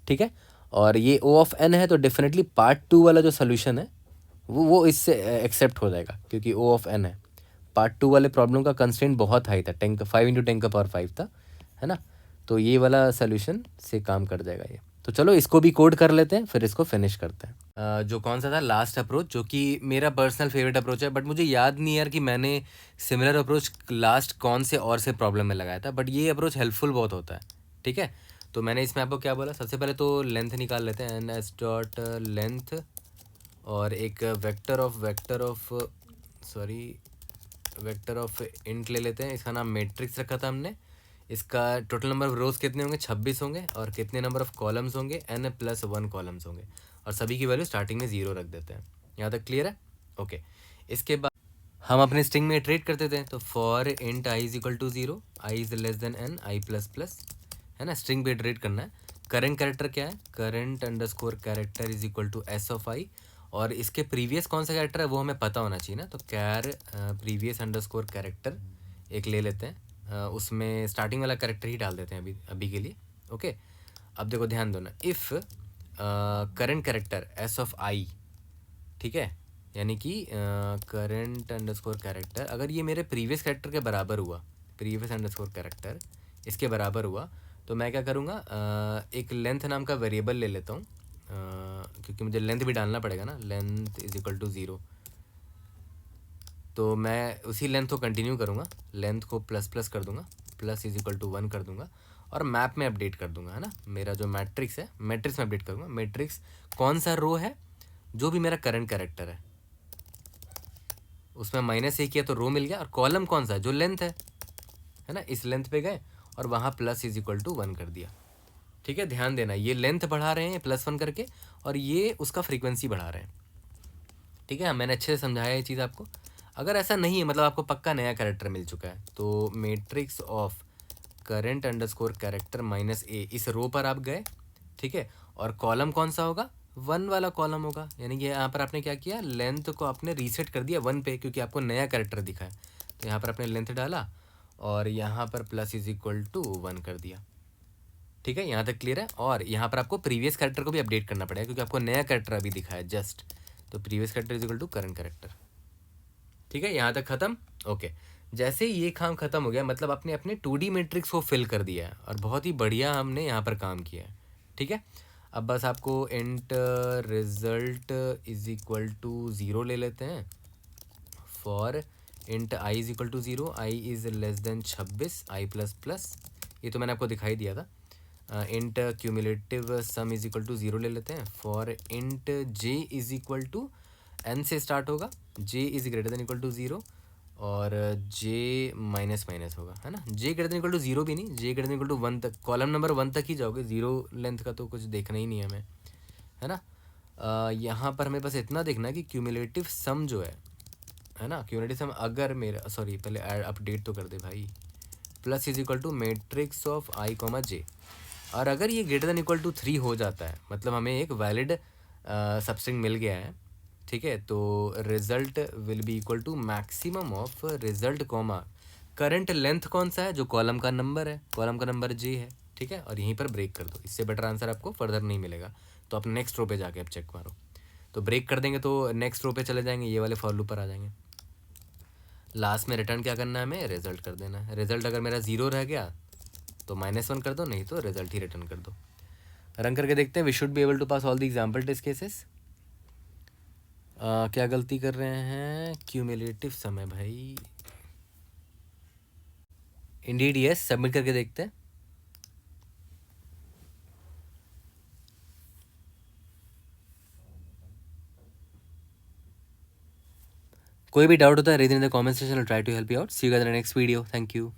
ठीक है। और ये O ऑफ n है तो डेफिनेटली पार्ट 2 वाला जो सोल्यूशन है वो इससे एक्सेप्ट हो जाएगा, क्योंकि O ऑफ n है। पार्ट 2 वाले प्रॉब्लम का कंस्ट्रेंट बहुत हाई था, 5 × 10⁻⁵ था, है ना, तो ये वाला सोल्यूशन से काम कर जाएगा ये। तो चलो इसको भी कोड कर लेते हैं, फिर इसको फिनिश करते हैं। जो कौन सा था लास्ट अप्रोच, जो कि मेरा पर्सनल फेवरेट अप्रोच है, बट मुझे याद नहीं यार कि मैंने सिमिलर अप्रोच लास्ट कौन से और से प्रॉब्लम में लगाया था, बट ये अप्रोच हेल्पफुल बहुत होता है। ठीक है, तो मैंने इसमें आपको क्या बोला, सबसे पहले तो लेंथ निकाल लेते हैं, एन एस डॉट लेंथ, और एक वेक्टर ऑफ इंट ले लेते हैं, इसका नाम मैट्रिक्स रखा था हमने। इसका टोटल नंबर ऑफ रोज कितने होंगे, 26 होंगे, और कितने नंबर ऑफ कॉलम्स होंगे, n+1 कॉलम्स होंगे, और सभी की वैल्यू स्टार्टिंग में 0 रख देते हैं। यहाँ तक क्लियर है? ओके। इसके बाद हम अपने स्ट्रिंग में इटरेट करते थे, तो for int i is equal to 0, i is less than n, i++, है ना, स्ट्रिंग पे इटरेट करना है। करंट कैरेक्टर क्या है, current underscore character is equal to s of i, और इसके प्रीवियस कौन सा कैरेक्टर है वो हमें पता होना चाहिए ना, तो प्रीवियस अंडरस्कोर कैरेक्टर एक ले लेते हैं, उसमें स्टार्टिंग वाला कैरेक्टर ही डाल देते हैं अभी के लिए। ओके, अब देखो ध्यान दो ना, if current character s of i, ठीक है, यानी कि करंट अंडरस्कोर कैरेक्टर अगर ये मेरे प्रीवियस कैरेक्टर के बराबर हुआ, प्रीवियस अंडरस्कोर कैरेक्टर इसके बराबर हुआ, तो मैं क्या करूँगा, एक लेंथ नाम का वेरिएबल ले लेता हूँ, क्योंकि मुझे लेंथ भी डालना पड़ेगा ना, लेंथ इज इक्वल टू 0, तो मैं उसी लेंथ को कंटिन्यू करूँगा, लेंथ को प्लस कर दूँगा, प्लस इज इक्वल टू 1 कर दूँगा, और मैप में अपडेट कर दूँगा, है ना, मेरा जो मैट्रिक्स है मैट्रिक्स में अपडेट करूँगा। मैट्रिक्स कौन सा रो है, जो भी मेरा करंट कैरेक्टर है उसमें -1 किया तो रो मिल गया, और कॉलम कौन सा है, जो लेंथ है ना, इस लेंथ पे गए और वहाँ प्लस इज इक्वल टू 1 कर दिया। ठीक है, ध्यान देना, ये लेंथ बढ़ा रहे हैं +1 करके, और ये उसका फ्रीक्वेंसी बढ़ा रहे हैं। ठीक है, मैंने अच्छे से समझाया ये चीज़ आपको। अगर ऐसा नहीं है, मतलब आपको पक्का नया कैरेक्टर मिल चुका है, तो matrix of current underscore character -a, इस रो पर आप गए, ठीक है, और कॉलम कौन सा होगा, 1 वाला कॉलम होगा, यानी कि यहाँ पर आपने क्या किया, लेंथ को आपने रीसेट कर दिया 1 पे, क्योंकि आपको नया कैरेक्टर दिखा है, तो यहाँ पर आपने लेंथ डाला और यहाँ पर प्लस इज इक्वल टू 1 कर दिया। ठीक है, यहाँ तक क्लियर है? और यहाँ पर आपको प्रीवियस कैरेक्टर को भी अपडेट करना पड़ेगा, क्योंकि आपको नया कैरेक्टर अभी दिखा है जस्ट, तो previous character is equal to current character. ठीक है, यहाँ तक खत्म। ओके, जैसे ये काम खत्म हो गया, मतलब आपने अपने 2D मैट्रिक्स को फिल कर दिया है, और बहुत ही बढ़िया हमने यहाँ पर काम किया है। ठीक है, अब बस आपको int result is equal to 0 ले लेते हैं, for int i is equal to 0, i is less than 26, i++, ये तो मैंने आपको दिखाई दिया था। Int cumulative sum is equal to 0 ले लेते हैं, for int j is equal to n से स्टार्ट होगा, j is greater than equal to 0, और j माइनस माइनस होगा, है ना, j greater than equal to 0 भी नहीं, j greater than equal to 1 तक, कॉलम नंबर 1 तक ही जाओगे, 0 लेंथ का तो कुछ देखना ही नहीं है हमें, है ना। यहाँ पर हमें बस इतना देखना है कि क्यूमुलेटिव सम जो है ना, क्यूमुलेटिव सम अगर मेरा, सॉरी पहले अपडेट तो कर दे भाई, plus is equal to matrix of i, j, और अगर ये ग्रेटर देन इक्वल टू 3 हो जाता है, मतलब हमें एक वैलिड सबस्ट्रिंग मिल गया है, ठीक है, तो result will be equal to maximum of result comma current length कौन सा है, जो कॉलम का नंबर है, कॉलम का नंबर j है। ठीक है, और यहीं पर ब्रेक कर दो, इससे बेटर आंसर आपको फर्दर नहीं मिलेगा, तो आप नेक्स्ट रो पे जाके आप चेक मारो, तो ब्रेक कर देंगे तो नेक्स्ट रो पे चले जाएंगे, ये वाले फॉर लूप पर आ जाएंगे। लास्ट में रिटर्न क्या करना है, हमें रिजल्ट कर देना है। रिजल्ट अगर मेरा 0 रह गया तो -1 कर दो, नहीं तो रिजल्ट ही रिटर्न कर दो। रन करके देखते हैं, we should be able to pass all the example test cases. क्या गलती कर रहे हैं, क्यूमुलेटिव समय भाई, इंडीड यस, सबमिट करके देखते हैं। कोई भी डाउट होता है, read in the comment section, try to help you out. See you guys in the next video, thank you.